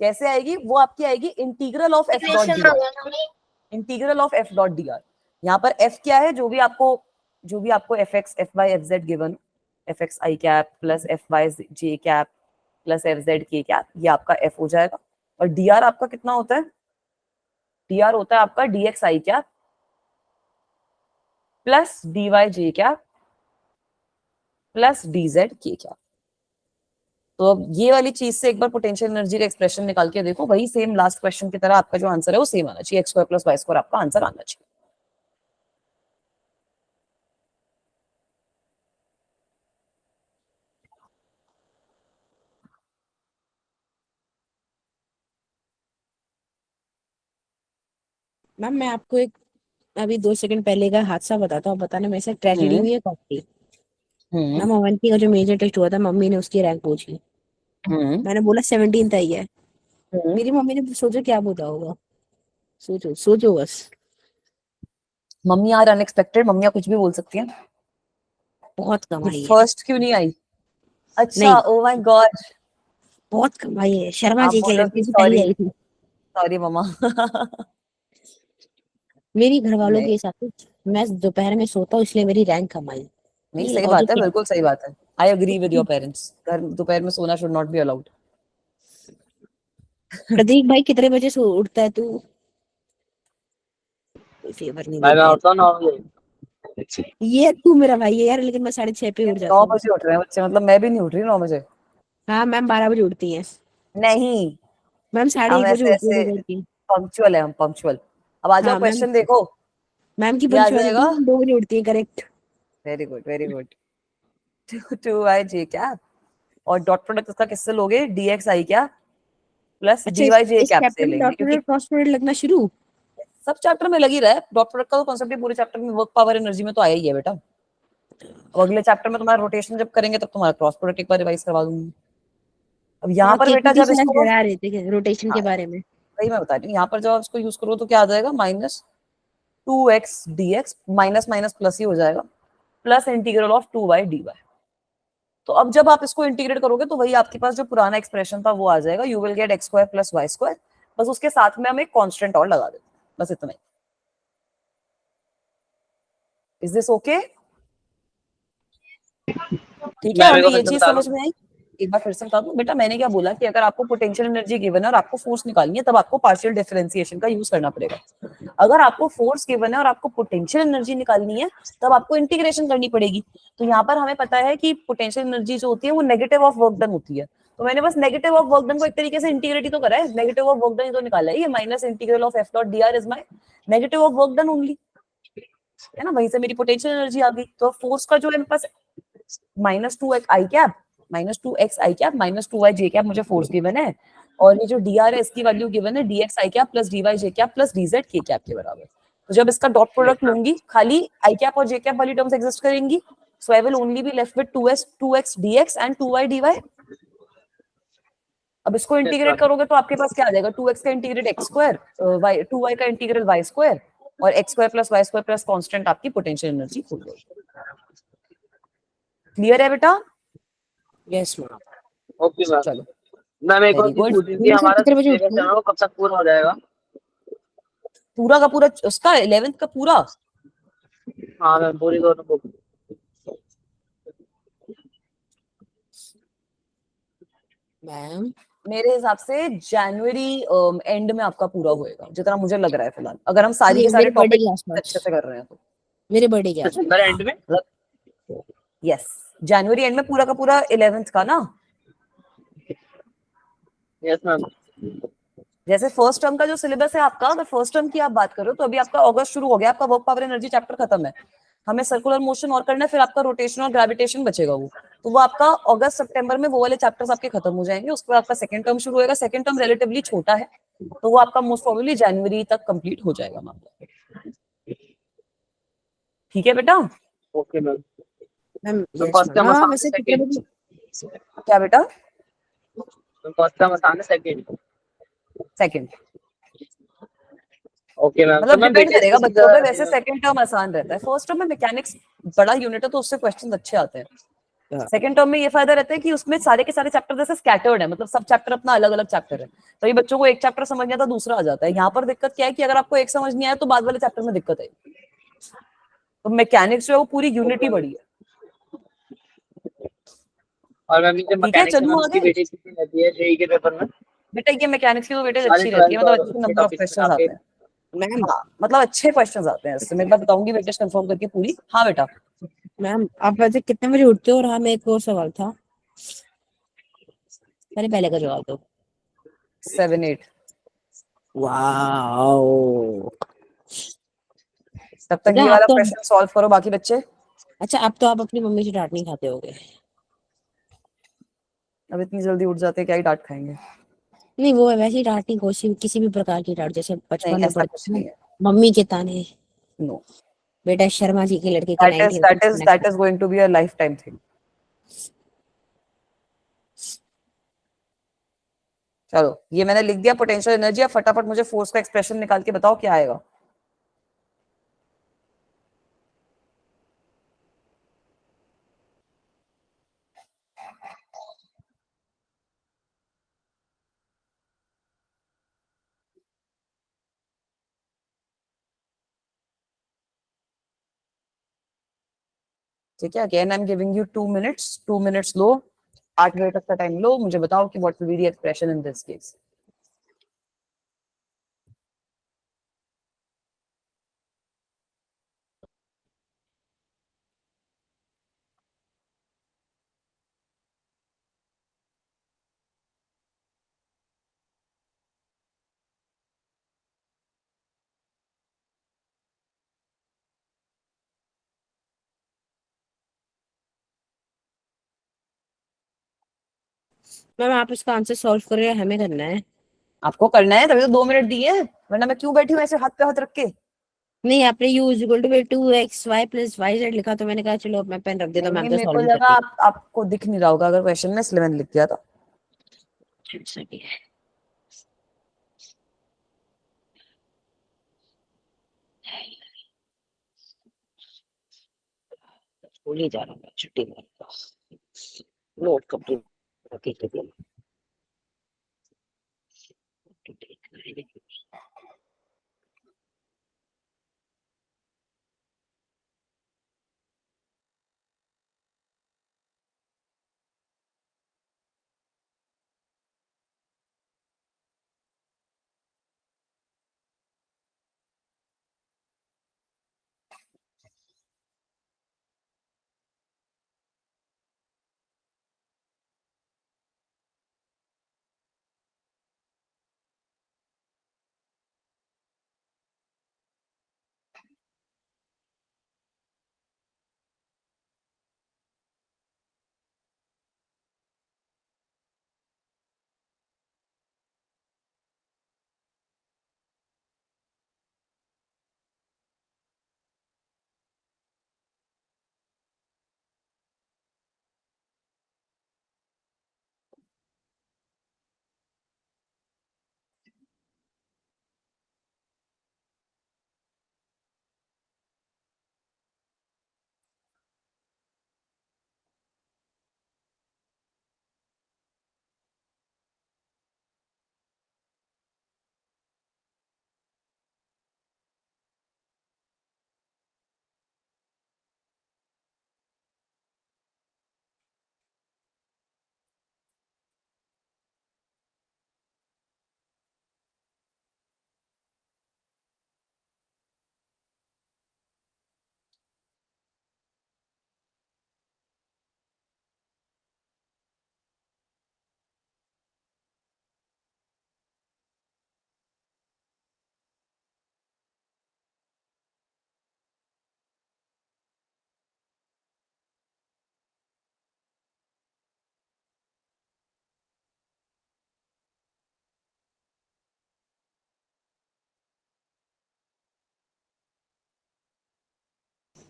Speaker 1: कैसे आएगी वो? आपकी आएगी integral of F dot D
Speaker 3: equation आ
Speaker 1: आर।
Speaker 3: गया ना।
Speaker 1: Integral of F dot D R. यहाँ पर एफ क्या है? जो भी आपको F X F Y F Z given, F X I cap plus F Y J cap plus F Z K cap, ये आपका एफ हो जाएगा। और डी आर आपका कितना होता है? डी आर होता है आपका D x I cap plus D Y J cap plus D Z K cap. तो अब ये वाली चीज से एक बार पोटेंशियल एनर्जी का एक्सप्रेशन निकाल के देखो, वही सेम लास्ट क्वेश्चन की तरह आपका जो आंसर है वो सेम आना चाहिए, x² + y² आपका आंसर आना चाहिए।
Speaker 7: मैम मैं आपको एक अभी 2 सेकंड पहले का हादसा बताता हूँ, बताने में से ट्रेजेडी हुई है काफी। मैम अवंती का जो मेजर टेस्ट हुआ था, मम्मी ने उसकी रैंक पूछी। मैंने बोला 17th आई है। मेरी मम्मी ने सोचो क्या बोला होगा, सोचो सोचो बस।
Speaker 1: मम्मी आर अनएक्सपेक्टेड, मम्मियाँ कुछ भी बोल सकती हैं।
Speaker 7: बहुत कमाई है।
Speaker 1: फर्स्ट क्यों नहीं आई? अच्छा,
Speaker 7: नहीं।
Speaker 1: ओ माय गॉड,
Speaker 7: बहुत कमाई है, शर्मा
Speaker 1: आप
Speaker 7: जी के
Speaker 1: बोलो
Speaker 7: लड़के
Speaker 1: कि
Speaker 7: से पहले
Speaker 1: सॉरी,
Speaker 7: आई थी।
Speaker 1: सॉरी मम्मा।
Speaker 7: मेरी घर वालों के
Speaker 1: नहीं
Speaker 7: हिसाब से मैं दोपहर में सोता हूँ इसलिए मेरी रैंक कमाई।
Speaker 1: नहीं,
Speaker 7: ये
Speaker 1: सही बात है,
Speaker 7: लॉजिक
Speaker 1: बिल्कुल सही बात है। आई एग्री विद
Speaker 7: है।
Speaker 1: योर पेरेंट्स, घर दोपहर में सोना should not be allowed.
Speaker 7: Pradeep भाई कितने बजे सो उठता है तू? कोई फेवर नहीं
Speaker 5: भाई मैं
Speaker 7: देते
Speaker 5: उठता हूँ 9 बजे।
Speaker 7: हैं। ये तू मेरा भाई है यार, लेकिन मैं 6:30 पे उठ
Speaker 1: 9
Speaker 7: जाता हूँ।
Speaker 1: बजे उठ रहे हैं बच्चे, मतलब मैं भी नहीं उठ रही 9 बजे।
Speaker 7: हाँ मैम 12 बजे उठती है।
Speaker 1: नहीं,
Speaker 7: मैम
Speaker 1: हम
Speaker 7: 1:30 बजे
Speaker 1: ऐसे
Speaker 7: उठती है
Speaker 1: ऐसे
Speaker 7: सुबह की।
Speaker 1: पंक्चुअल है, हम पंक्चुअल। अब आ जाओ,
Speaker 7: हाँ मैम,
Speaker 1: क्वेश्चन देखो।
Speaker 7: मैम की
Speaker 1: ये आ
Speaker 7: पंक्चुअलिटी
Speaker 1: जाएगा।
Speaker 7: 2 बजे उठती है correct.
Speaker 1: Very good, very good. 2i क्या, और डॉट प्रोडक्ट उसका किससे लोगे? dxi क्या प्लस
Speaker 7: अच्छा
Speaker 1: dy
Speaker 7: इस
Speaker 1: कैप से
Speaker 7: चैप्टर में
Speaker 1: लेंगे, क्योंकि
Speaker 7: डॉक्टर क्रॉस प्रोडक्ट लगना शुरू।
Speaker 1: सब चैप्टर में लग ही रहा है। डॉट प्रोडक्ट का तो कॉन्सेप्ट ही पूरे चैप्टर में, वर्क पावर एनर्जी में तो आया ही है बेटा। अब अगले चैप्टर में तुम्हारा रोटेशन जब करेंगे तब तुम्हारा क्रॉस प्रोडक्ट एक बार रिवाइज करवा दूंगी। अब यहाँ
Speaker 7: हाँ
Speaker 1: पर बेटा
Speaker 7: केकेटी
Speaker 1: जब
Speaker 7: सर
Speaker 1: इसको,
Speaker 7: डरा रहे थे रोटेशन के
Speaker 1: हाँ
Speaker 7: बारे में।
Speaker 1: वही मैं बता रही हूँ, यहाँ पर जब आप इसको यूज करो तो क्या आ जाएगा? -2x dx, minus minus plus ही हो जाएगा, plus integral of 2y dy। तो अब जब आप इसको इंटीग्रेट करोगे तो वही आपके पास जो पुराना एक्सप्रेशन था वो आ जाएगा, you will get x² + y²। बस उसके साथ में हम एक कांस्टेंट और लगा देते हैं, बस इतना ही। Is this okay? ठीक है,
Speaker 5: मैं मेरे
Speaker 1: हमें
Speaker 5: को
Speaker 1: ये
Speaker 5: फिर से
Speaker 1: चीज
Speaker 5: बता दूं।
Speaker 1: समझ में आई। एक बार फिर से बता दूं बेटा, मैंने क्या बोला कि अगर आपको पोटेंशियल एनर्जी गिवन है और आपको फोर्स निकालनी है तब आपको पार्शियल डिफरेंशिएशन का यूज करना पड़ेगा। अगर आपको फोर्स गिवन है और आपको पोटेंशियल एनर्जी निकालनी है तब आपको इंटीग्रेशन करनी पड़ेगी। तो यहाँ पर हमें पता है कि पोटेंशियल एनर्जी जो होती है वो नेगेटिव ऑफ वर्क डन होती है, तो मैंने बस नेगेटिव ऑफ वर्क डन को एक तरीके से इंटीग्रेट ही तो करा है, नेगेटिव ऑफ वर्क डन ही तो निकाला है। ये minus integral of f dot dr is my negative of work done only, है ना? वहीं से मेरी पोटेंशियल एनर्जी आ गई। तो फोर्स का जो है मेरे पास -2xi cap, -2xi cap -2yj cap मुझे फोर्स गिवन है, और ये जो dr है इसकी वैल्यू गिवन है dxi cap plus dyj cap plus dz k cap के बराबर। तो जब इसका डॉट प्रोडक्ट लूंगी खाली i कैप और j कैप वाली टर्म्स एग्जिस्ट करेंगी, so I will only be left with 2x dx and 2y dy। अब इसको इंटीग्रेट करोगे तो आपके पास क्या आ जाएगा? 2x का इंटीग्रेट x², 2y का इंटीग्रल y² और x² + y² प्लस कांस्टेंट आपकी पोटेंशियल एनर्जी हो जाएगी। क्लियर है बेटा?
Speaker 7: Yes ma'am.
Speaker 5: Okay ma'am.
Speaker 1: चलो,
Speaker 5: मैम एक और
Speaker 1: वेरी
Speaker 5: चीज
Speaker 1: गुड।
Speaker 5: पूछ रही थी,
Speaker 7: मेरे सर
Speaker 5: हमारा
Speaker 7: कितने बजे
Speaker 5: सिलेबस
Speaker 7: उठते
Speaker 5: है
Speaker 7: हैं?
Speaker 5: ना वो कब तक पूरा हो जाएगा?
Speaker 1: पूरा का पूरा उसका 11th का पूरा?
Speaker 5: हाँ मैम, पूरी दोनों बुक।
Speaker 7: मैम
Speaker 1: मेरे हिसाब से जनवरी एंड में आपका पूरा होएगा, जितना मुझे लग रहा है फिलहाल, अगर हम सारी
Speaker 7: ये
Speaker 1: के सारे
Speaker 7: मेरे बर्थडे
Speaker 1: टॉपिक
Speaker 7: के आसपास,
Speaker 1: अच्छे से कर रहे हैं तो।
Speaker 7: मेरे बर्थडे के आसपास।
Speaker 5: सितंबर एंड में।
Speaker 1: यस, जनवरी एंड में पूरा का पूरा 11th का ना।
Speaker 5: Yes ma'am.
Speaker 1: जैसे फर्स्ट टर्म का जो सिलेबस है आपका, अगर फर्स्ट टर्म की आप बात करो तो अभी आपका अगस्त शुरू हो गया, आपका वर्क पावर एनर्जी चैप्टर खत्म है, हमें सर्कुलर मोशन और करना है, फिर आपका रोटेशन और ग्रेविटेशन बचेगा वो, तो वो आपका अगस्त सितंबर में वो वाले चैप्टर्स आपके खत्म हो जाएंगे। उसके बाद आपका सेकंड टर्म शुरू होएगा, सेकंड टर्म रिलेटिवली छोटा है तो वो आपका मोस्ट प्रोबेबली जनवरी तक कंप्लीट हो जाएगा मामला। ठीक है बेटा?
Speaker 5: Okay ma'am.
Speaker 7: मैम
Speaker 5: तो
Speaker 7: यस
Speaker 5: फर्स्ट
Speaker 7: मैम।
Speaker 5: टर्म
Speaker 7: हाँ
Speaker 5: आसान है,
Speaker 7: वैसे कितने
Speaker 5: सेकंड?
Speaker 7: बजे?
Speaker 1: क्या बेटा?
Speaker 5: तो फर्स्ट टर्म आसान है, सेकंड?
Speaker 1: Second,
Speaker 5: okay ma'am. तो
Speaker 1: मतलब
Speaker 5: मैम
Speaker 1: डिपेंड
Speaker 5: वेटेज
Speaker 1: करेगा
Speaker 5: किसी
Speaker 1: बच्चों पे, वैसे
Speaker 5: का?
Speaker 1: सेकंड टर्म आसान रहता है, फर्स्ट टर्म में मैकेनिक्स बड़ा यूनिट है तो उससे क्वेश्चंस अच्छे आते हैं। सेकंड टर्म में ये फायदा रहता है कि उसमें सारे के सारे चैप्टर जैसे स्कैटर्ड है, मतलब सब चैप्टर अपना अलग अलग चैप्टर है, तो ये बच्चों को एक चैप्टर समझ नहीं आता दूसरा आ जाता है। यहाँ पर दिक्कत क्या है कि अगर आपको एक समझ नहीं आया तो बाद वाले चैप्टर में दिक्कत है। तो मैकेनिक्स जो है वो पूरी यूनिटी बड़ी है।
Speaker 5: और मैम ये
Speaker 1: ठीक है,
Speaker 5: मैकेनिक्स है मैम,
Speaker 1: चलूं
Speaker 5: इसकी
Speaker 1: आगे?
Speaker 5: वेटेज कितनी रहती है जेईई के पेपर में?
Speaker 1: बेटा ये मैकेनिक्स की तो वेटेज
Speaker 5: सारे
Speaker 1: अच्छी रहती है,
Speaker 5: 12
Speaker 1: मतलब
Speaker 5: और
Speaker 1: अच्छे
Speaker 5: उसके
Speaker 1: नंबर ऑफ
Speaker 5: टॉपिक्स
Speaker 1: क्वेश्चंस
Speaker 5: मिला के।
Speaker 1: आते हैं।
Speaker 7: मैम
Speaker 1: हाँ, मतलब अच्छे क्वेश्चंस आते हैं इससे, मैं एक बार बताऊंगी वेटेज कंफर्म करके पूरी। हाँ बेटा?
Speaker 7: मैम आप वैसे कितने बजे उठते हो? और हाँ मेरे एक और सवाल था। पहले पहले का जवाब दो।
Speaker 1: 7 8।
Speaker 7: वाओ।
Speaker 1: तब तक
Speaker 7: अच्छा
Speaker 1: ये
Speaker 7: आप
Speaker 1: वाला
Speaker 7: तो
Speaker 1: क्वेश्चन सॉल्व करो बाकी बच्चे।
Speaker 7: अच्छा अब तो आप अपनी मम्मी से डांट नहीं खाते होगे।
Speaker 1: अब इतनी जल्दी उठ जाते हैं, क्या ही डांट खाएंगे।
Speaker 7: नहीं वो है वैसे ही डांट नहीं, कोई किसी भी प्रकार की डांट, जैसे
Speaker 1: नहीं,
Speaker 7: बचपन में
Speaker 1: ऐसा
Speaker 7: पढ़ते
Speaker 1: कुछ
Speaker 7: थे ना,
Speaker 1: नहीं है।
Speaker 7: मम्मी के ताने,
Speaker 1: नो,
Speaker 7: बेटा शर्मा जी के लड़के के
Speaker 1: that is
Speaker 7: 98
Speaker 1: that is going to be a lifetime thing. चलो ये मैंने लिख दिया पोटेंशियल एनर्जी। अब फटाफट मुझे फोर्स का एक्सप्रेशन निकाल के बताओ क्या आएगा। ठीक है, again I am giving you 2 minutes, 2 minutes लो, 8 बजे तक का टाइम लो, मुझे बताओ कि what will be the expression in this case.
Speaker 7: Ma'am आप इसका आंसर सॉल्व कर रहे हैं, हमें करना है।
Speaker 1: आपको करना है, तभी तो 2 मिनट दिए हैं, वरना मैं क्यों बैठी हूँ ऐसे हाथ पे हाथ रख के।
Speaker 7: नहीं आपने u is equal to 2x y plus y z लिखा, तो मैंने कहा चलो मैं पेन रख देता हूँ, मैम
Speaker 1: नहीं,
Speaker 7: तो
Speaker 1: मेरे को
Speaker 7: सॉल्व
Speaker 1: लगा
Speaker 7: करती
Speaker 1: आपको दिख नहीं रहा होगा अगर क्वेश्चन में, इसलिए मैंने लिख दिया था।
Speaker 7: है। स्कूल ही जा रहा हूँ, छुट्टी मार नोट कंप्लीट।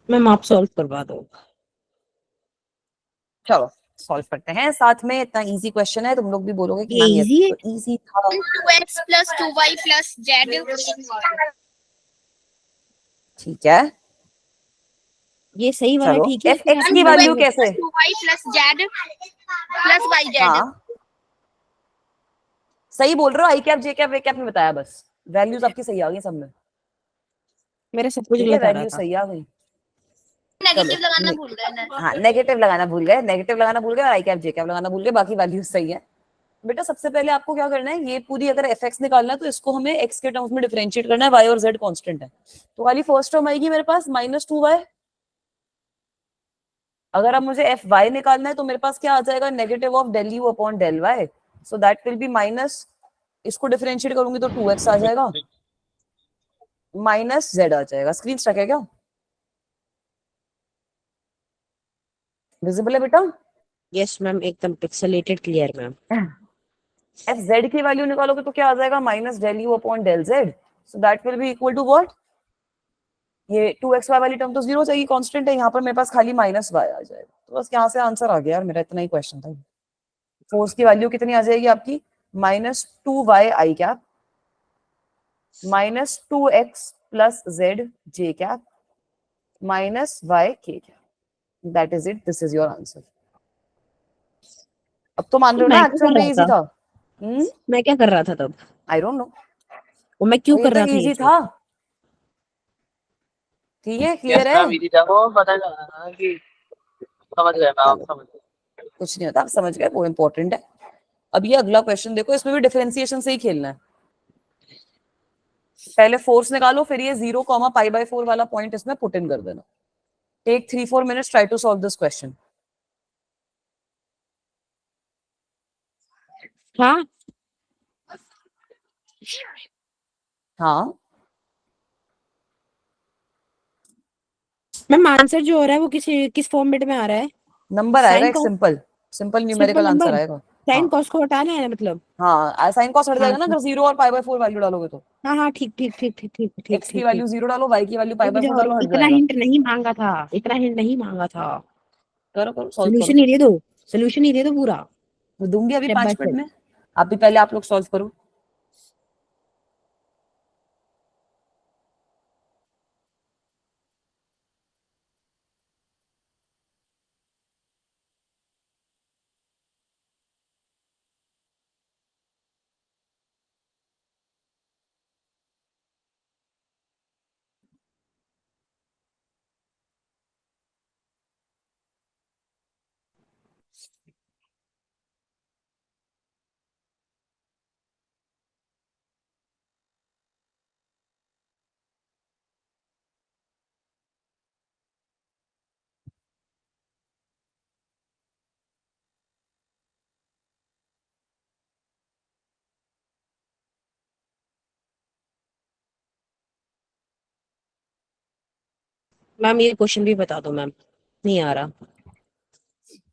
Speaker 7: मैम आप सॉल्व करवा दो।
Speaker 1: चलो सॉल्व करते हैं साथ में, इतना इजी क्वेश्चन है, तुम लोग भी बोलोगे कि मैम ये
Speaker 7: इजी है।
Speaker 1: तो इजी था।
Speaker 3: 2x plus 2y plus z।
Speaker 1: ठीक है,
Speaker 7: ये सही वाला
Speaker 1: चलो
Speaker 7: ठीक है,
Speaker 1: एफ
Speaker 7: फिर
Speaker 1: एक्स
Speaker 7: आपने
Speaker 1: की वैल्यू
Speaker 3: 2x
Speaker 1: कैसे।
Speaker 3: plus 2y plus z plus yz।
Speaker 1: हाँ सही बोल रहे हो, आई कैप जे कैप वे कैप में बताया, बस वैल्यूज आपकी सही आ गई सब में।
Speaker 7: मेरा सब कुछ
Speaker 1: ठीक है,
Speaker 7: गलत आ रहा
Speaker 1: वैल्यू
Speaker 7: था।
Speaker 1: सही आ गई।
Speaker 3: नेगेटिव लगाना भूल गए ना।
Speaker 1: हाँ नेगेटिव लगाना भूल गए, नेगेटिव लगाना भूल गए, और आई कैप जे कैप लगाना भूल गए, बाकी वैल्यूज सही है। बेटा सबसे पहले आपको क्या करना है, ये पूरी अगर एफ एक्स निकालना है तो इसको हमें एक्स के टर्म्स में डिफरेंशिएट करना है, वाई और जेड कांस्टेंट है, तो वाली फर्स्ट टर्म आएगी मेरे पास -2y। अगर अब मुझे एफ वाई निकालना है तो मेरे पास क्या आ जाएगा, negative of del U upon del Y. So that will be minus, इसको डिफरेंशिएट करूंगी तो 2x आ जाएगा, माइनस z आ जाएगा। स्क्रीन स्टक है क्या? विजिबल है बेटा?
Speaker 7: यस मैम, एकदम pixelated clear ma'am.
Speaker 1: F Z की वैल्यू निकालोगे तो क्या आ जाएगा? Minus del U upon del Z, so that will be equal to what? ये 2xy वाली टर्म तो जीरो चाहिए, कांस्टेंट है, यहाँ पर मेरे पास खाली माइनस y आ जाएगा। तो बस यहाँ से आंसर आ गया यार मेरा, इतना ही क्वेश्चन था। फोर्स की वैल्यू कितनी आ जाएगी आपकी? Minus 2y I cap minus 2x plus Z J cap minus y K cap. That is it, this is your answer. अब तो मान रहे हो ना एक्चुअल में इजी था?
Speaker 7: मैं क्या कर रहा था तब?
Speaker 1: आई डोंट नो,
Speaker 7: वो मैं क्यों
Speaker 1: ये
Speaker 7: कर
Speaker 1: तो
Speaker 7: रहा था
Speaker 1: इजी
Speaker 7: ये
Speaker 1: था। ठीक है, क्लियर है?
Speaker 5: इजी था वो, पता लगा कि समझ गए मैं, आप समझ गए।
Speaker 1: कुछ नहीं होता, आप समझ गए, वो इंपॉर्टेंट है। अब ये अगला क्वेश्चन देखो, इसमें भी डिफरेंशिएशन से ही खेलना है। पहले फोर्स निकालो, फिर ये 0,π/4 वाला पॉइंट इसमें पुट इन कर देना। Take 3-4 minutes, try to solve this question.
Speaker 7: हाँ
Speaker 1: हाँ
Speaker 7: मैम, आंसर जो हो रहा है वो किस फॉर्मेट में आ रहा है?
Speaker 1: नंबर आएगा
Speaker 7: Sin
Speaker 1: एक
Speaker 7: cos-
Speaker 1: simple
Speaker 7: simple
Speaker 1: numerical answer
Speaker 7: number,
Speaker 1: आएगा।
Speaker 7: साइन
Speaker 1: हाँ
Speaker 7: कॉस को हटाना है मतलब।
Speaker 1: हाँ, साइन कॉस हट
Speaker 7: हाँ
Speaker 1: जाएगा ना अगर 0 और π/4 वैल्यू डालोगे तो।
Speaker 7: हाँ हाँ, ठीक ठीक ठीक ठीक ठीक ठीक
Speaker 1: x की
Speaker 7: ठीक
Speaker 1: वैल्यू
Speaker 7: ठीक।
Speaker 1: 0 डालो, y की वैल्यू
Speaker 7: रुक
Speaker 1: π/4
Speaker 7: जाओ,
Speaker 1: डालो, हट
Speaker 7: इतना
Speaker 1: जाएगा।
Speaker 7: हिंट नहीं मांगा था, इतना हिंट नहीं मांगा था।
Speaker 1: करो करो, सॉल्व करो।
Speaker 7: सोल्यूशन ही दे दो, सोल्यूशन ही दे दो पूरा,
Speaker 1: मैं दूंगी अभी
Speaker 7: स्टेप बाय
Speaker 1: 5 मिनट
Speaker 7: स्टेप।
Speaker 1: में। अभी पहले आप लोग सॉल्व करो।
Speaker 7: मैम ये क्वेश्चन भी बता दो मैम, नहीं आ रहा।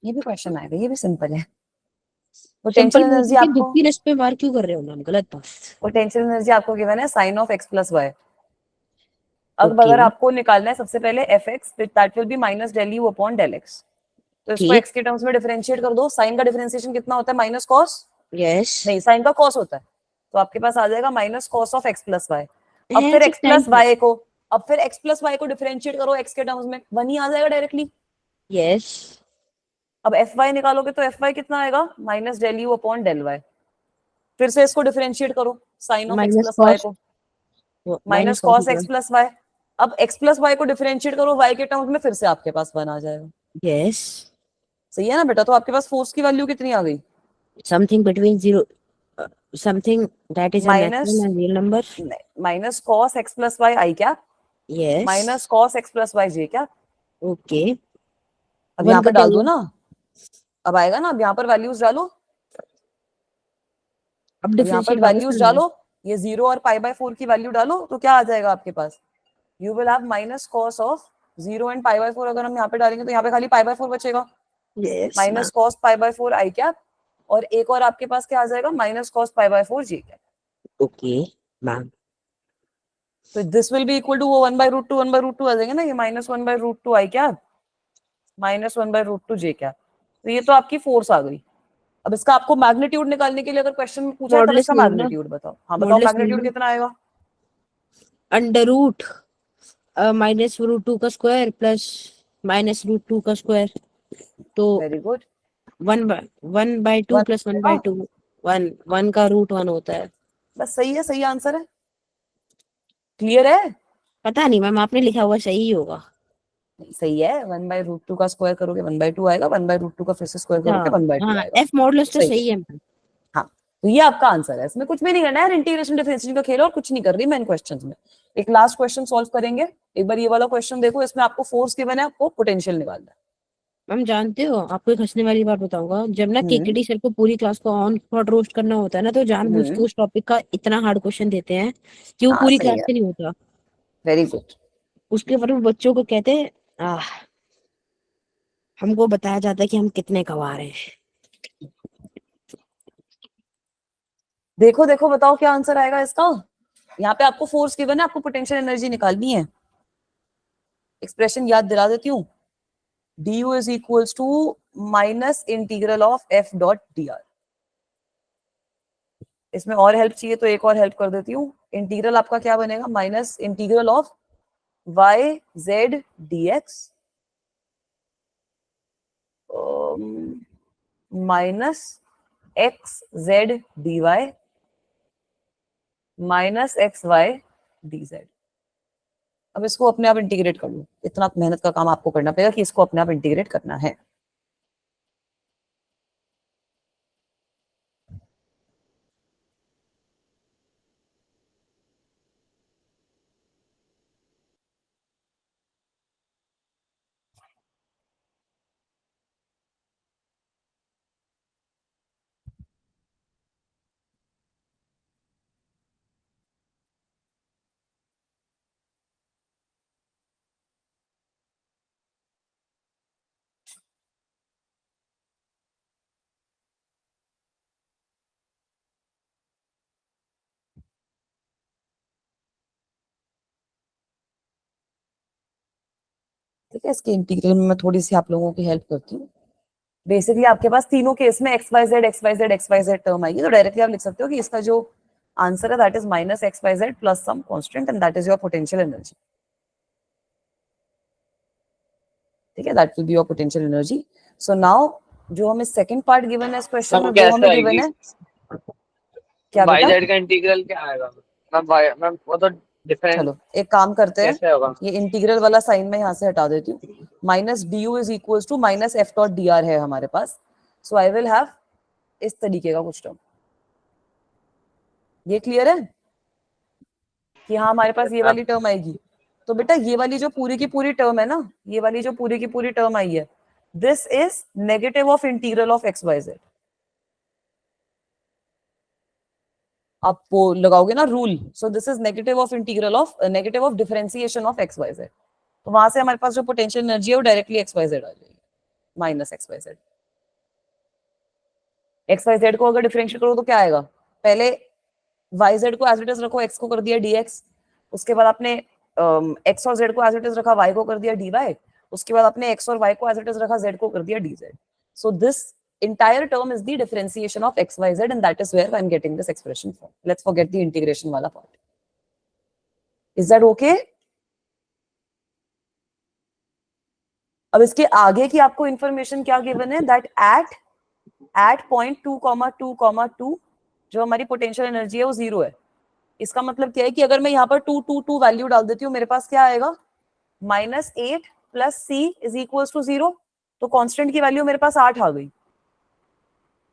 Speaker 1: ये भी क्वेश्चन आएगा, ये भी सिंपल है।
Speaker 7: सिंपल
Speaker 1: पोटेंशियल
Speaker 7: बोल
Speaker 1: एनर्जी
Speaker 7: के
Speaker 1: आपको,
Speaker 7: दुखी रस पे वार क्यों कर रहे हो मैम? गलत बात।
Speaker 1: पोटेंशियल एनर्जी आपको गिवन है sin of x plus y। अब
Speaker 7: ओके
Speaker 1: अगर आपको निकालना है सबसे पहले fx, that will be minus del U upon del x। तो इसको
Speaker 7: ठीक,
Speaker 1: x के टर्म्स में डिफरेंशिएट कर दो। साइन का डिफरेंशिएशन कितना होता है? माइनस कॉस,
Speaker 7: यस
Speaker 1: नहीं साइन का कॉस होता है। तो आपके पास आ जाएगा minus cos of x plus Y. अब
Speaker 7: है
Speaker 1: फिर
Speaker 7: तो
Speaker 1: x प्लस वाई को, अब फिर x प्लस वाई को डिफरेंशिएट करो x के टर्म्स में, 1 ही आ जाएगा डायरेक्टली।
Speaker 7: यस।
Speaker 1: अब एफ वाई निकालोगे तो एफ वाई कितना आएगा? Minus del U upon del Y. फिर से इसको डिफरेंशिएट करो, sine of X
Speaker 7: minus
Speaker 1: plus Y
Speaker 7: cos,
Speaker 1: को,
Speaker 7: minus
Speaker 1: minus
Speaker 7: cos
Speaker 1: cos X plus Y. अब एक्स प्लस वाई को डिफरेंशिएट करो वाई के टर्म्स में, फिर से आपके पास 1 आ जाएगा।
Speaker 7: यस।
Speaker 1: सही है ना बेटा? तो आपके पास फोर्स की वैल्यू कितनी आ गई?
Speaker 7: Something between zero, something that is a
Speaker 1: minus,
Speaker 7: natural and real number.
Speaker 1: Minus cos X plus Y I क्या,
Speaker 7: yes,
Speaker 1: minus cos X plus Y J क्या।
Speaker 7: ओके।
Speaker 1: अब
Speaker 7: वन
Speaker 1: यहाँ
Speaker 7: का
Speaker 1: पर
Speaker 7: क्या
Speaker 1: डाल दो
Speaker 7: हुआ?
Speaker 1: ना, अब आएगा ना। अब यहाँ पर वैल्यूज डालो,
Speaker 7: अब
Speaker 1: अब यहाँ पर
Speaker 7: डिफरेंशिएट वापस
Speaker 1: वैल्यूज
Speaker 7: करना है।
Speaker 1: डालो, ये 0 और π/4 की वैल्यू डालो तो क्या आ जाएगा आपके पास? You will have minus cos of 0 and π/4। अगर हम यहाँ पे डालेंगे तो यहाँ पे खाली π/4 बचेगा,
Speaker 7: yes
Speaker 1: minus cos π/4 I cap, और एक और आपके पास क्या आ जाएगा? Minus cos π/4 J cap.
Speaker 7: Okay ma'am.
Speaker 1: तो this will be equal to वो 1/√2 1/√2 आ जाएंगे ना, ये minus 1/√2 I cap minus 1/√2 J cap. तो ये तो आपकी फोर्स आ गई। अब इसका आपको मैग्नीट्यूड निकालने के लिए अगर क्वेश्चन में पूछा है तब
Speaker 7: मॉडुलस
Speaker 1: इसका
Speaker 7: नहीं ना,
Speaker 1: मैग्नीट्यूड बताओ। हाँ बताओ,
Speaker 7: मॉडुलस नहीं
Speaker 1: मैग्नीट्यूड
Speaker 7: ना।
Speaker 1: कितना आएगा?
Speaker 7: अंडर रूट माइनस रूट 2 का स्क्वायर प्लस माइनस रूट 2 का स्क्वायर, तो
Speaker 1: वेरी गुड,
Speaker 7: 1/2 प्लस 1/2, 1 का रूट 1 होता है।
Speaker 1: बस सही है, सही आंसर है। क्लियर है?
Speaker 7: पता नहीं मैम, आपने लिखा हुआ सही ही होगा।
Speaker 1: नहीं, सही है। 1/√2 का स्क्वायर करोगे 1/2 आएगा, 1/√2 का फिर से स्क्वायर करोगे 1/2
Speaker 7: हाँ,
Speaker 1: आएगा।
Speaker 7: एफ मॉडुलस तो
Speaker 1: सही,
Speaker 7: सही है मैम।
Speaker 1: हाँ। तो ये आपका आंसर है, इसमें कुछ भी नहीं करना है। इंटीग्रेशन डिफरेंशिएशन का खेल है और कुछ नहीं कर रही मैं इन क्वेश्चंस में। एक लास्ट क्वेश्चन सॉल्व करेंगे। एक बार ये वाला क्वेश्चन देखो, इसमें आपको फोर्स गिवन है, आपको पोटेंशियल निकालना है।
Speaker 7: मैम जानते हो, आपको एक हंसने वाली बात बताऊंगा। जब ना केकेडी सर को पूरी क्लास को ऑन स्पॉट रोस्ट करना होता है ना, तो जानबूझ के उस टॉपिक का इतना हार्ड क्वेश्चन देते हैं कि वो
Speaker 1: हाँ
Speaker 7: पूरी
Speaker 1: सही
Speaker 7: क्लास
Speaker 1: है,
Speaker 7: से नहीं होता।
Speaker 1: Very good.
Speaker 7: उसके बाद वो बच्चों को कहते हैं, आह, हमको बताया जाता है कि हम कितने गंवार हैं।
Speaker 1: देखो देखो बताओ क्या आंसर आएगा इसका। यहाँ पे आपको फोर्स गिवन है, आपको पोटेंशियल एनर्जी निकालनी है। एक्सप्रेशन याद दिला देती हूँ, du is equals to minus integral of f dot dr। इसमें और हेल्प चाहिए तो एक और हेल्प कर देती हूँ। इंटीग्रल आपका क्या बनेगा, minus integral of y z dx minus X Z D Y minus x Y D Z. अब इसको अपने आप इंटीग्रेट कर लो, इतना मेहनत का काम आपको करना पड़ेगा कि इसको अपने आप इंटीग्रेट करना है। ठीक है, इसके इंटीग्रल में मैं थोड़ी सी आप लोगों की हेल्प करती हूँ। बेसिकली आपके पास तीनों केस में X Y Z x Y Z x Y Z term आएगी, तो डायरेक्टली आप लिख सकते हो कि इसका जो आंसर है that is minus x Y Z plus some constant and that is your potential energy. ठीक है, that will be your potential energy. So now जो हमें सेकंड पार्ट गिवन है इस क्वेश्चन में, वो
Speaker 5: कैसे
Speaker 1: हमें गिवन
Speaker 5: आएगी
Speaker 1: है क्या
Speaker 5: वाई
Speaker 1: बेटा।
Speaker 5: जेड का इंटीग्रल क्या आएगा मैम? मैम वो तो डिफरेंस
Speaker 1: चलो एक काम करते हैं,
Speaker 5: कैसे होगा?
Speaker 1: ये इंटीग्रल वाला साइन मैं यहाँ से हटा देती हूँ। Minus d u is equal to minus f dot D r है हमारे पास। सो आई विल हैव इस तरीके का कुछ टर्म। ये क्लियर है कि हाँ हमारे पास ये वाली टर्म आएगी। तो बेटा ये वाली जो पूरी की पूरी टर्म है ना, ये वाली जो पूरी की पूरी टर्म आई है, this is negative of integral of x Y z. आप वो लगाओगे ना rule, so this is negative of differentiation of x Y z. तो वहां से हमारे पास जो पोटेंशियल एनर्जी है वो डायरेक्टली एक्स वाई जेड आ जाएगी, minus x Y Z. X Y z को अगर डिफरेंशिएट करो तो क्या आएगा, पहले वाई जेड को एज इट इज रखो, एक्स को कर दिया डीएक्स। उसके बाद आपने एक्स और जेड को एज इट इज रखा, वाई को कर दिया डी वाई। उसके बाद आपने एक्स और वाई को एज इट इज रखा, जेड को कर दिया D Z. So this entire term is the differentiation of x y z and that is where I'm getting this expression from. Let's forget the integration wala part. Is that okay? अब इसके आगे की आपको information क्या given है, that at point 2,2,2 जो हमारी potential energy है वो 0 है। इसका मतलब क्या है कि अगर मैं यहाँ पर 2 वैल्यू डाल देती हूँ, मेरे पास क्या आएगा, -8 plus c is equal to 0। तो कांस्टेंट की वैल्यू मेरे पास 8 आ गई।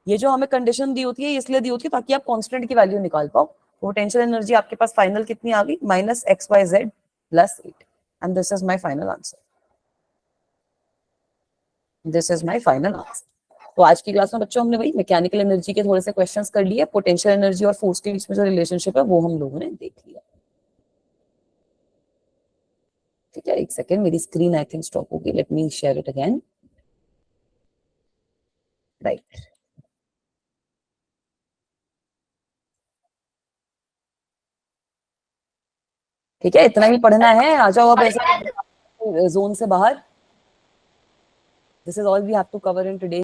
Speaker 1: ये जो हमें कंडीशन दी होती है इसलिए दी होती है ताकि आप कांस्टेंट की वैल्यू निकाल पाओ। पोटेंशियल एनर्जी आपके पास फाइनल कितनी आ गई, minus x Y Z plus 8 and this is my final answer. This is my final answer. तो आज की क्लास में बच्चों हमने वही मैकेनिकल एनर्जी के थोड़े से क्वेश्चंस कर लिए। पोटेंशियल एनर्जी और फोर्स के बीच में जो रिलेशनशिप है वो हम लोगों ने देख लिया। ठीक है, एक सेकेंड, मेरी स्क्रीन आई थिंक स्टॉप होगी, let me share it again. Right, ठीक है, इतना ही पढ़ना है, आ जाओ अब ऐसा जोन से बाहर। This is all we have to cover in today.